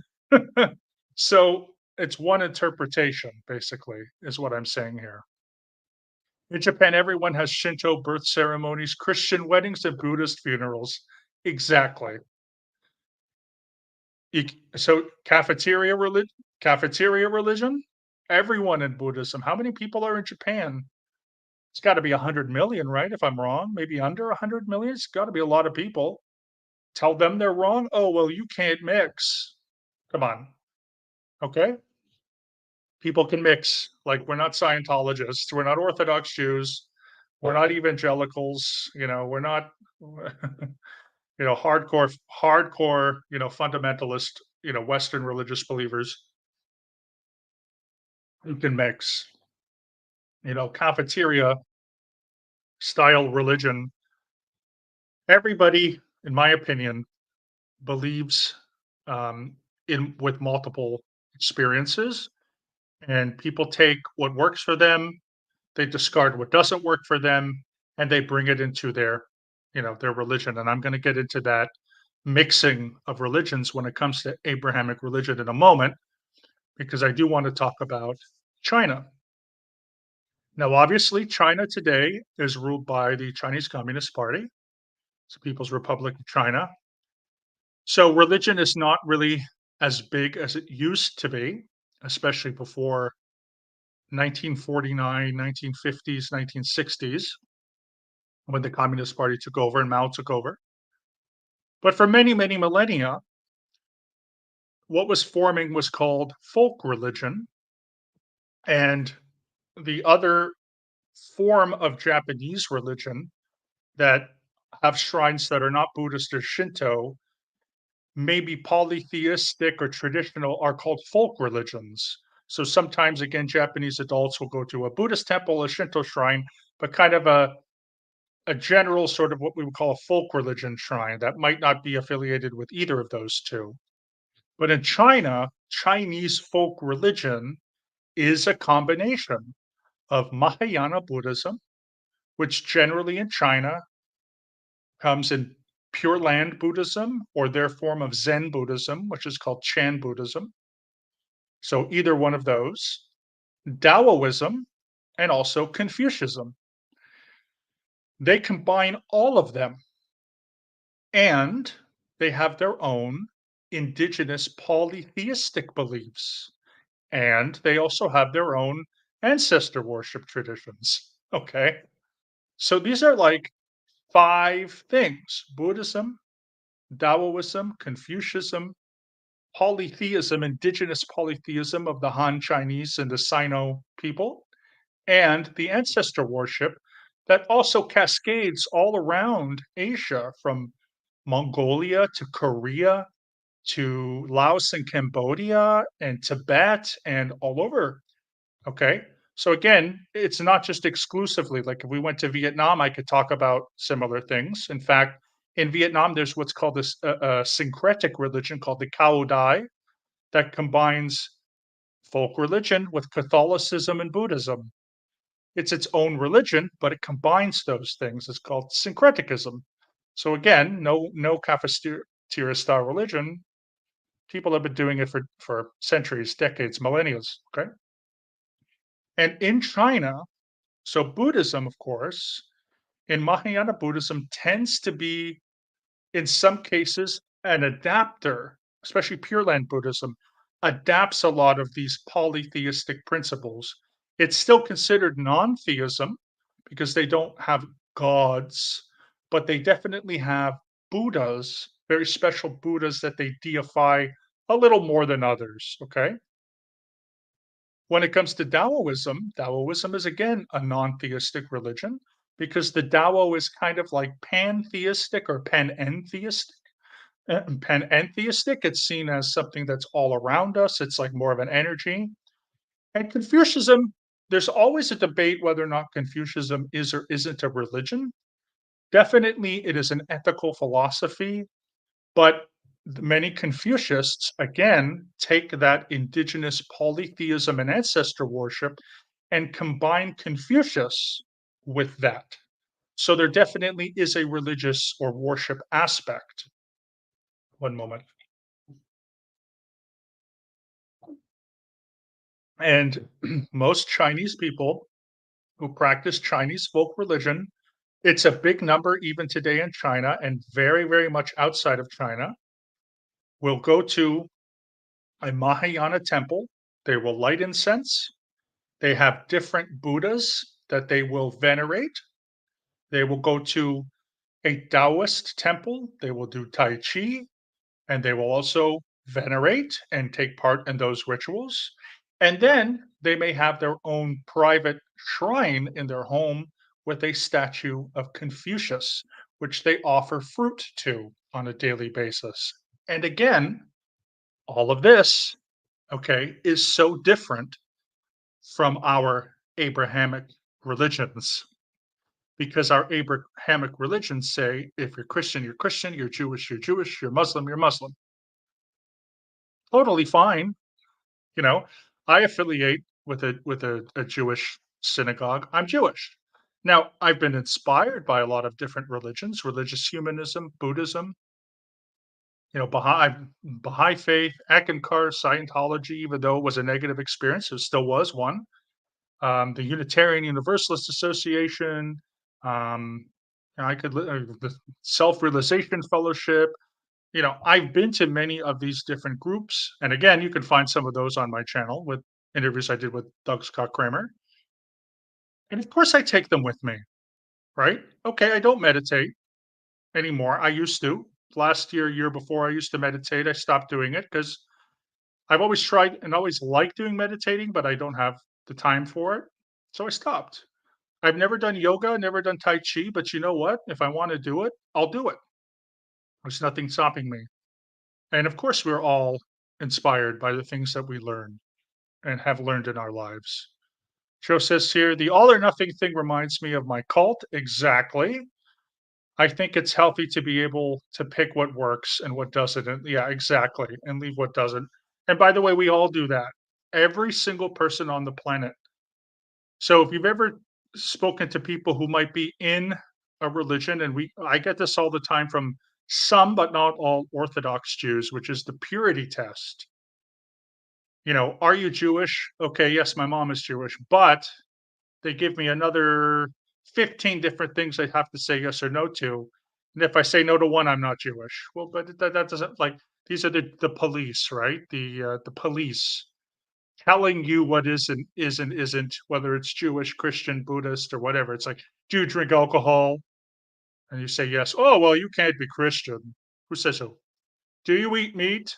So it's one interpretation, basically, is what I'm saying here. In Japan, everyone has Shinto birth ceremonies, Christian weddings, and Buddhist funerals. Exactly. So cafeteria religion? Everyone in Buddhism. How many people are in Japan? It's gotta be 100,000,000, right? If I'm wrong, maybe under 100,000,000. It's gotta be a lot of people. Tell them they're wrong? "Oh, well, you can't mix." Come on, okay? People can mix. Like, we're not Scientologists, we're not Orthodox Jews, we're not evangelicals, we're not, hardcore, fundamentalist, Western religious believers who can mix. Cafeteria style religion, everybody, in my opinion, believes in with multiple experiences, and people take what works for them, they discard what doesn't work for them, and they bring it into their religion. And I'm going to get into that mixing of religions when it comes to Abrahamic religion in a moment, because I do want to talk about China. Now, obviously, China today is ruled by the Chinese Communist Party. It's the People's Republic of China. So religion is not really as big as it used to be, especially before 1949, 1950s, 1960s, when the Communist Party took over and Mao took over. But for many, many millennia, what was forming was called folk religion. And the other form of Japanese religion that have shrines that are not Buddhist or Shinto, maybe polytheistic or traditional, are called folk religions. So sometimes, again, Japanese adults will go to a Buddhist temple, a Shinto shrine, but kind of a general sort of what we would call a folk religion shrine that might not be affiliated with either of those two. But in China, Chinese folk religion is a combination of Mahayana Buddhism, which generally in China comes in Pure Land Buddhism or their form of Zen Buddhism, which is called Chan Buddhism. So either one of those, Taoism, and also Confucianism. They combine all of them, and they have their own indigenous polytheistic beliefs, and they also have their own ancestor worship traditions. Okay. So these are like five things: Buddhism, Taoism, Confucianism, polytheism, indigenous polytheism of the Han Chinese and the Sino people, and the ancestor worship that also cascades all around Asia, from Mongolia to Korea to Laos and Cambodia and Tibet and all over. Okay. So again, it's not just exclusively like if we went to Vietnam, I could talk about similar things. In fact, in Vietnam, there's what's called this syncretic religion called the Cao Dai that combines folk religion with Catholicism and Buddhism. It's its own religion, but it combines those things. It's called syncretism. So again, no cafeteria style religion. People have been doing it for centuries, decades, millennia. Okay. And in China, so Buddhism, of course, in Mahayana Buddhism tends to be, in some cases, an adapter, especially Pure Land Buddhism, adapts a lot of these polytheistic principles. It's still considered non-theism because they don't have gods, but they definitely have Buddhas, very special Buddhas that they deify a little more than others. Okay. When it comes to Taoism, Taoism is again a non-theistic religion because the Tao is kind of like pantheistic or panentheistic. Panentheistic, it's seen as something that's all around us. It's like more of an energy. And Confucianism, there's always a debate whether or not Confucianism is or isn't a religion. Definitely, it is an ethical philosophy, but many Confucianists, again, take that indigenous polytheism and ancestor worship and combine Confucius with that. So there definitely is a religious or worship aspect. One moment. And most Chinese people who practice Chinese folk religion, it's a big number even today in China and very, very much outside of China, will go to a Mahayana temple. They will light incense. They have different Buddhas that they will venerate. They will go to a Taoist temple. They will do Tai Chi, and they will also venerate and take part in those rituals. And then they may have their own private shrine in their home with a statue of Confucius, which they offer fruit to on a daily basis. And again, all of this, okay, is so different from our Abrahamic religions because our Abrahamic religions say if you're Christian, you're Christian, you're Jewish, you're Jewish, you're Muslim, you're Muslim. Totally fine. You know, I affiliate with a Jewish synagogue. I'm Jewish. Now, I've been inspired by a lot of different religions, religious humanism, Buddhism, Baha'i faith, Ekankar, Scientology, even though it was a negative experience, it still was one. The Unitarian Universalist Association, um, I could the Self Realization Fellowship. I've been to many of these different groups, and again, you can find some of those on my channel with interviews I did with Doug Scott Kramer. And of course, I take them with me, right? Okay, I don't meditate anymore. I used to. Last year, year before, I used to meditate. I stopped doing it because I've always tried and always liked doing meditating, but I don't have the time for it. So I stopped. I've never done yoga, never done Tai Chi, but you know what? If I want to do it, I'll do it. There's nothing stopping me. And of course, we're all inspired by the things that we learn and have learned in our lives. Joe says here, the all or nothing thing reminds me of my cult. Exactly. I think it's healthy to be able to pick what works and what doesn't. And yeah, exactly. And leave what doesn't. And by the way, we all do that. Every single person on the planet. So if you've ever spoken to people who might be in a religion, and I get this all the time from some, but not all Orthodox Jews, which is the purity test. Are you Jewish? Okay, yes, my mom is Jewish, but they give me another 15 different things I have to say yes or no to. And if I say no to one, I'm not Jewish. Well, but that doesn't like these are the police, right? The police telling you what is and isn't, whether it's Jewish, Christian, Buddhist, or whatever. It's like, do you drink alcohol? And you say yes. Oh, well, you can't be Christian. Who says so? Do you eat meat?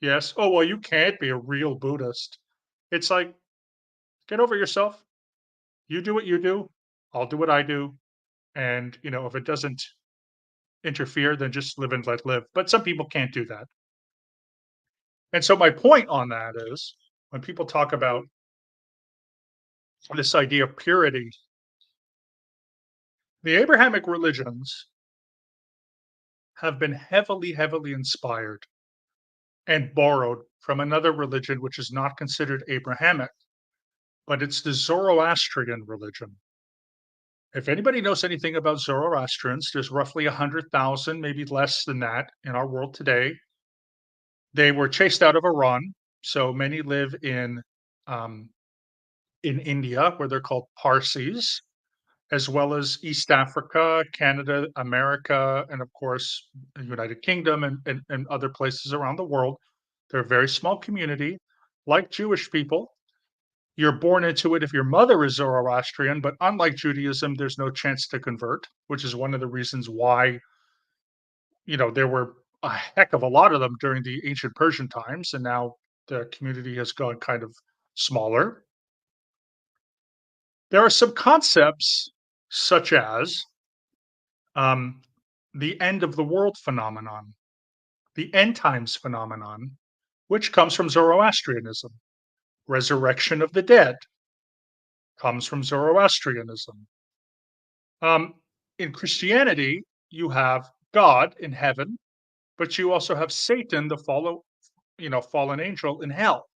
Yes. Oh, well, you can't be a real Buddhist. It's like, get over yourself. You do what you do. I'll do what I do. And, if it doesn't interfere, then just live and let live. But some people can't do that. And so my point on that is when people talk about this idea of purity, the Abrahamic religions have been heavily, heavily inspired and borrowed from another religion which is not considered Abrahamic, but it's the Zoroastrian religion. If anybody knows anything about Zoroastrians, there's roughly 100,000, maybe less than that in our world today. They were chased out of Iran, so many live um, in India, where they're called Parsis, as well as East Africa, Canada, America, and of course, the United Kingdom and other places around the world. They're a very small community, like Jewish people. You're born into it if your mother is Zoroastrian, but unlike Judaism, there's no chance to convert, which is one of the reasons why, there were a heck of a lot of them during the ancient Persian times, and now the community has gone kind of smaller. There are some concepts such as um, the end of the world phenomenon, the end times phenomenon, which comes from Zoroastrianism. Resurrection of the dead comes from Zoroastrianism. Um, in Christianity, you have God in heaven, but you also have Satan, the fallen angel in hell.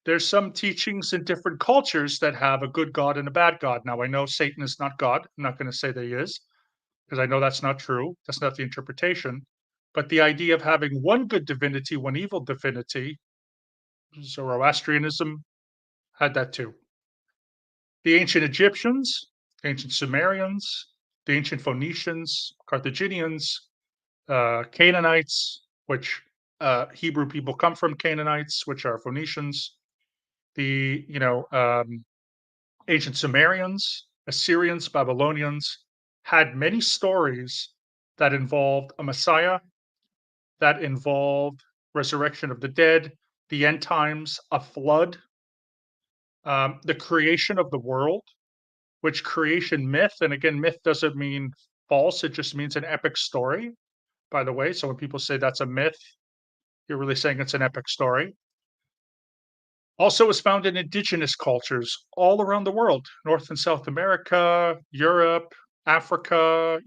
There's some teachings in different cultures that have a good God and a bad God. Now, I know Satan is not God. I'm not going to say that he is, because I know that's not true. That's not the interpretation. But the idea of having one good divinity, one evil divinity, Zoroastrianism had that too. The ancient Egyptians, ancient Sumerians, the ancient Phoenicians, Carthaginians, Canaanites, which Hebrew people come from Canaanites, which are Phoenicians, the ancient Sumerians, Assyrians, Babylonians had many stories that involved a Messiah, that involved resurrection of the dead, the end times, a flood, the creation of the world, which creation myth, and again, myth doesn't mean false, it just means an epic story, by the way. So when people say that's a myth, you're really saying it's an epic story. Also is found in indigenous cultures all around the world, North and South America, Europe, Africa,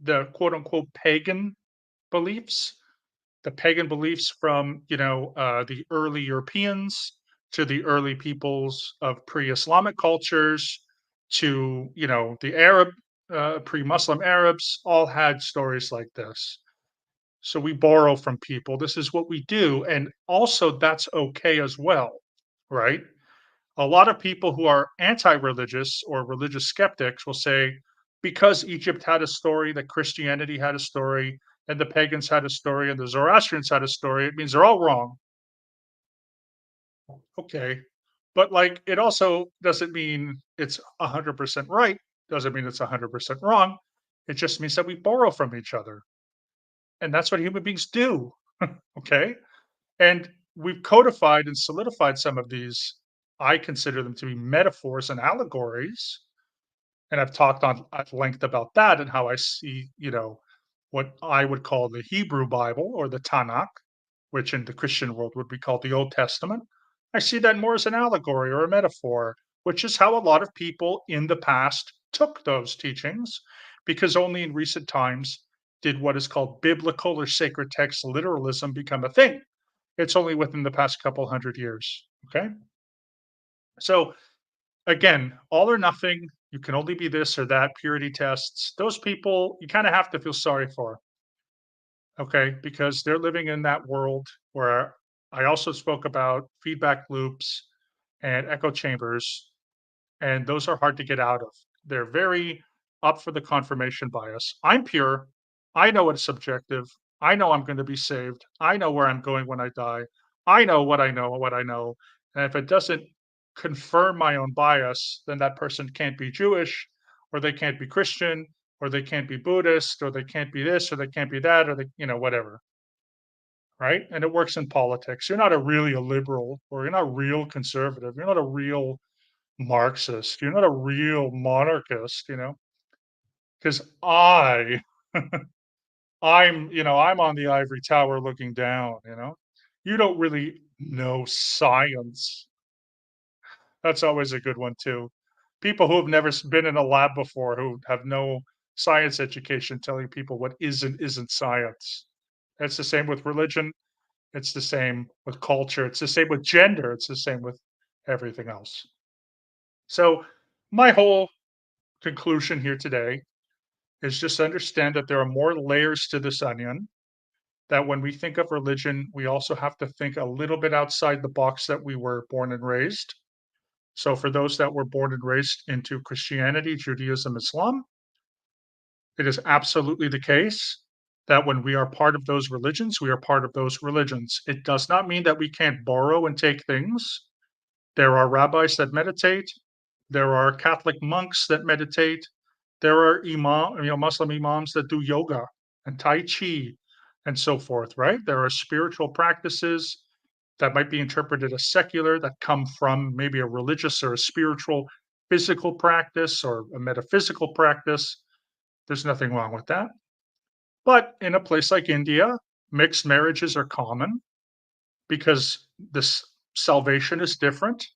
the quote unquote pagan beliefs, the pagan beliefs from, the early Europeans to the early peoples of pre-Islamic cultures to, the Arab, pre-Muslim Arabs all had stories like this. So we borrow from people. This is what we do. And also, that's okay as well, right? A lot of people who are anti religious or religious skeptics will say, because Egypt had a story, that Christianity had a story, and the pagans had a story, and the Zoroastrians had a story, it means they're all wrong. Okay. But like, it also doesn't mean it's 100% right, doesn't mean it's 100% wrong. It just means that we borrow from each other. And that's what human beings do. Okay. And we've codified and solidified some of these. I consider them to be metaphors and allegories. And I've talked on at length about that and how I see, what I would call the Hebrew Bible or the Tanakh, which in the Christian world would be called the Old Testament. I see that more as an allegory or a metaphor, which is how a lot of people in the past took those teachings, because only in recent times did what is called biblical or sacred text literalism become a thing. It's only within the past couple hundred years. Okay. So again, all or nothing, you can only be this or that, purity tests, those people you kind of have to feel sorry for. Okay. Because they're living in that world where I also spoke about feedback loops and echo chambers, and those are hard to get out of. They're very up for the confirmation bias. I'm pure. I know it's subjective. I know I'm going to be saved. I know where I'm going when I die. I know what I know, what I know. And if it doesn't confirm my own bias, then that person can't be Jewish, or they can't be Christian, or they can't be Buddhist, or they can't be this, or they can't be that, or they, whatever. Right. And it works in politics. You're not a liberal, or you're not real conservative. You're not a real Marxist. You're not a real monarchist, because I'm on the ivory tower looking down, You don't really know science. That's always a good one too. People who have never been in a lab before, who have no science education, telling people what is and isn't science. It's the same with religion. It's the same with culture. It's the same with gender. It's the same with everything else. So, my whole conclusion here today is just understand that there are more layers to this onion, that when we think of religion, we also have to think a little bit outside the box that we were born and raised. So, for those that were born and raised into Christianity, Judaism, Islam, it is absolutely the case that when we are part of those religions, we are part of those religions. It does not mean that we can't borrow and take things. There are rabbis that meditate. There are Catholic monks that meditate. There are Muslim imams that do yoga and Tai Chi and so forth, right? There are spiritual practices that might be interpreted as secular that come from maybe a religious or a spiritual physical practice or a metaphysical practice. There's nothing wrong with that. But in a place like India, mixed marriages are common because this salvation is different.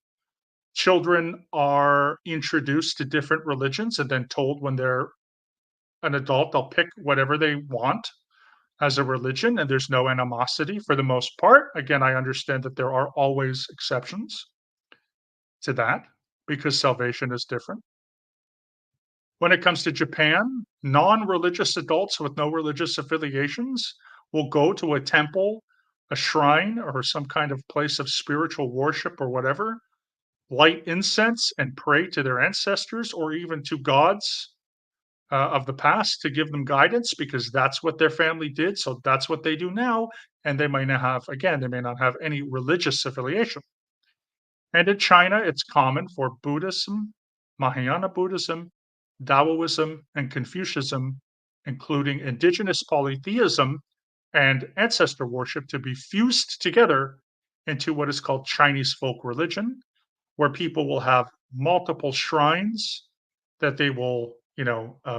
Children are introduced to different religions and then told when they're an adult, they'll pick whatever they want as a religion, and there's no animosity for the most part. Again, I understand that there are always exceptions to that because salvation is different. When it comes to Japan, non-religious adults with no religious affiliations will go to a temple, a shrine, or some kind of place of spiritual worship or whatever, light incense and pray to their ancestors or even to gods of the past to give them guidance because that's what their family did. So that's what they do now. And they may not have, again, they may not have any religious affiliation. And in China, it's common for Buddhism, Mahayana Buddhism, Taoism, and Confucianism, including indigenous polytheism and ancestor worship, to be fused together into what is called Chinese folk religion, where people will have multiple shrines that they will,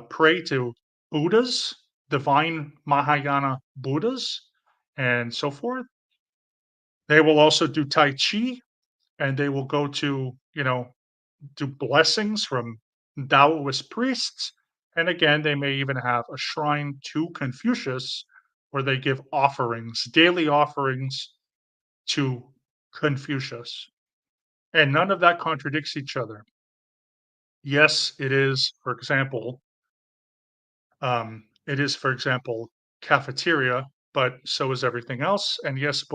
pray to Buddhas, divine Mahayana Buddhas, and so forth. They will also do Tai Chi, and they will go to, do blessings from Taoist priests. And again, they may even have a shrine to Confucius where they give offerings, daily offerings to Confucius. And none of that contradicts each other. Yes, it is, for example, cafeteria, but so is everything else. And yes,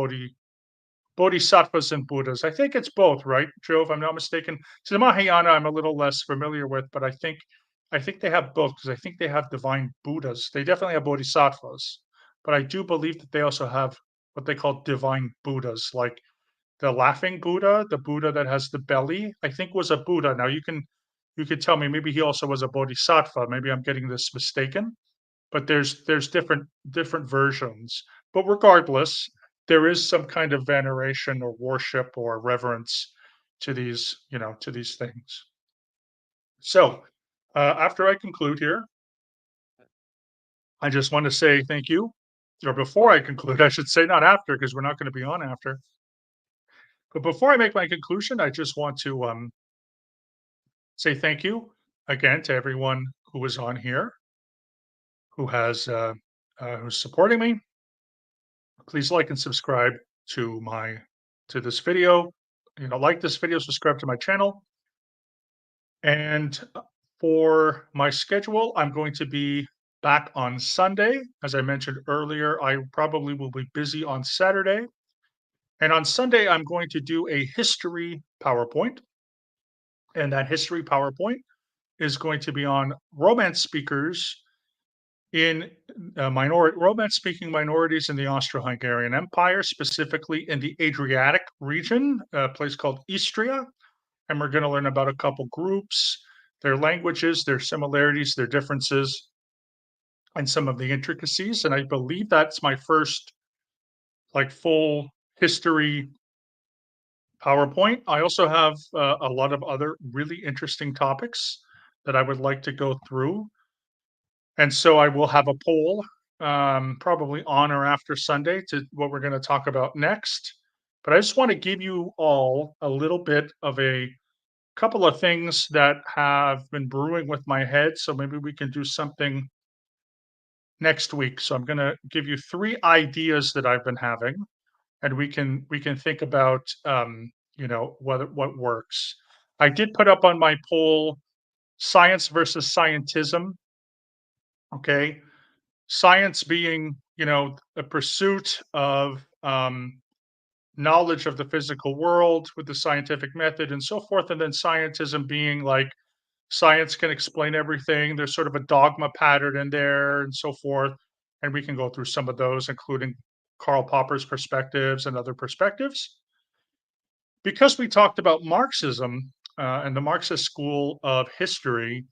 bodhisattvas and Buddhas. I think it's both, right, Joe? If I'm not mistaken. So the Mahayana, I'm a little less familiar with, but I think they have both because I think they have divine Buddhas. They definitely have bodhisattvas, but I do believe that they also have what they call divine Buddhas, like the laughing Buddha, the Buddha that has the belly, I think was a Buddha. Now you can tell me maybe he also was a bodhisattva. Maybe I'm getting this mistaken, but there's different versions. But regardless, there is some kind of veneration or worship or reverence to these things. So after I conclude here, I just want to say thank you. Or before I conclude, I should say, not after, because we're not going to be on after. But before I make my conclusion, I just want to say thank you again to everyone who was on here, who has who's supporting me. Please like and subscribe to my to this video. Like this video, subscribe to my channel. And for my schedule, I'm going to be back on Sunday. As I mentioned earlier, I probably will be busy on Saturday. And on Sunday, I'm going to do a history PowerPoint. And that history PowerPoint is going to be on Romance speakers in Romance speaking minorities in the Austro-Hungarian Empire, specifically in the Adriatic region, a place called Istria. And we're going to learn about a couple groups, their languages, their similarities, their differences, and some of the intricacies. And I believe that's my first like full history PowerPoint. I also have a lot of other really interesting topics that I would like to go through. And so I will have a poll probably on or after Sunday to what we're going to talk about next. But I just want to give you all a little bit of a couple of things that have been brewing with my head. So maybe we can do something next week. So I'm going to give you three ideas that I've been having, and we can think about what works. I did put up on my poll science versus scientism. Okay, science being a pursuit of knowledge of the physical world with the scientific method and so forth, and then scientism being like science can explain everything. There's sort of a dogma pattern in there and so forth, and we can go through some of those, including Karl Popper's perspectives and other perspectives. Because we talked about Marxism and the Marxist school of history,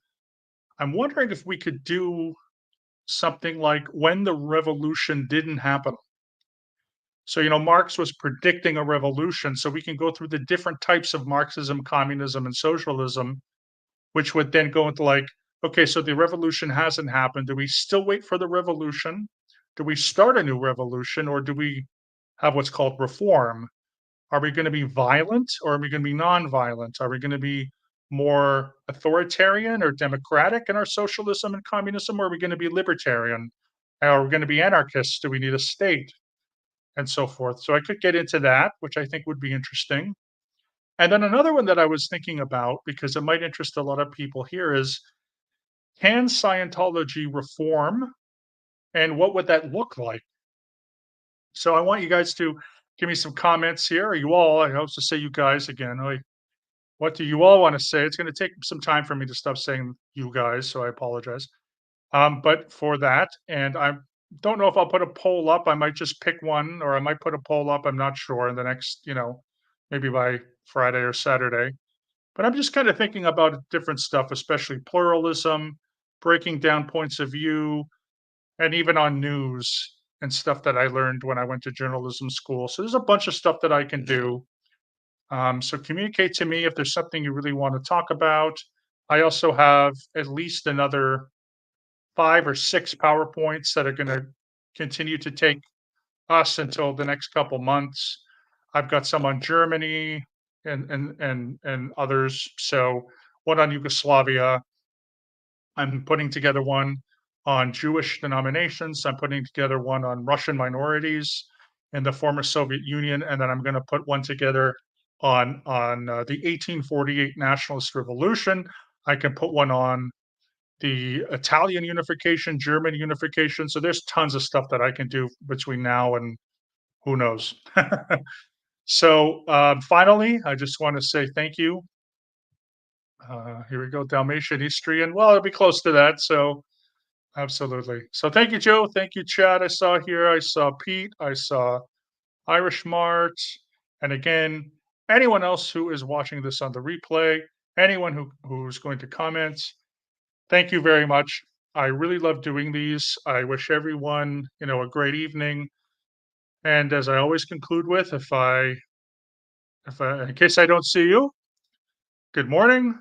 I'm wondering if we could do something like when the revolution didn't happen. So, Marx was predicting a revolution. So we can go through the different types of Marxism, communism, and socialism, which would then go into like, okay, so the revolution hasn't happened. Do we still wait for the revolution? Do we start a new revolution, or do we have what's called reform? Are we going to be violent or are we going to be non-violent? Are we going to be more authoritarian or democratic in our socialism and communism, or are we going to be libertarian? Are we going to be anarchists? Do we need a state? And so forth. So I could get into that, which I think would be interesting. And then another one that I was thinking about, because it might interest a lot of people here, is can Scientology reform and what would that look like? So I want you guys to give me some comments here. Are you all, I hope to say you guys again. What do you all want to say? It's going to take some time for me to stop saying you guys, so I apologize. But for that, and I don't know if I'll put a poll up. I might just pick one, or I might put a poll up. I'm not sure in the next, maybe by Friday or Saturday. But I'm just kind of thinking about different stuff, especially pluralism, breaking down points of view, and even on news and stuff that I learned when I went to journalism school. So there's a bunch of stuff that I can do. So communicate to me if there's something you really want to talk about. I also have at least another 5 or 6 PowerPoints that are going to continue to take us until the next couple months. I've got some on Germany and others. So one on Yugoslavia. I'm putting together one on Jewish denominations. I'm putting together one on Russian minorities in the former Soviet Union, and then I'm going to put one together on the 1848 nationalist revolution. I can put one on the Italian unification, German unification. So there's tons of stuff that I can do between now and who knows. So finally, I just want to say thank you. Here we go, Dalmatian history, and well, it'll be close to that. So absolutely. So thank you, Joe. Thank you, Chad. I saw here. I saw Pete. I saw Irish Mart. And again, anyone else who is watching this on the replay, anyone who's going to comment, thank you very much. I really love doing these. I wish everyone, a great evening. And as I always conclude with, if I, in case I don't see you, good morning,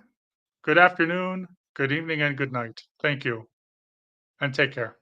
good afternoon, good evening, and good night. Thank you, and take care.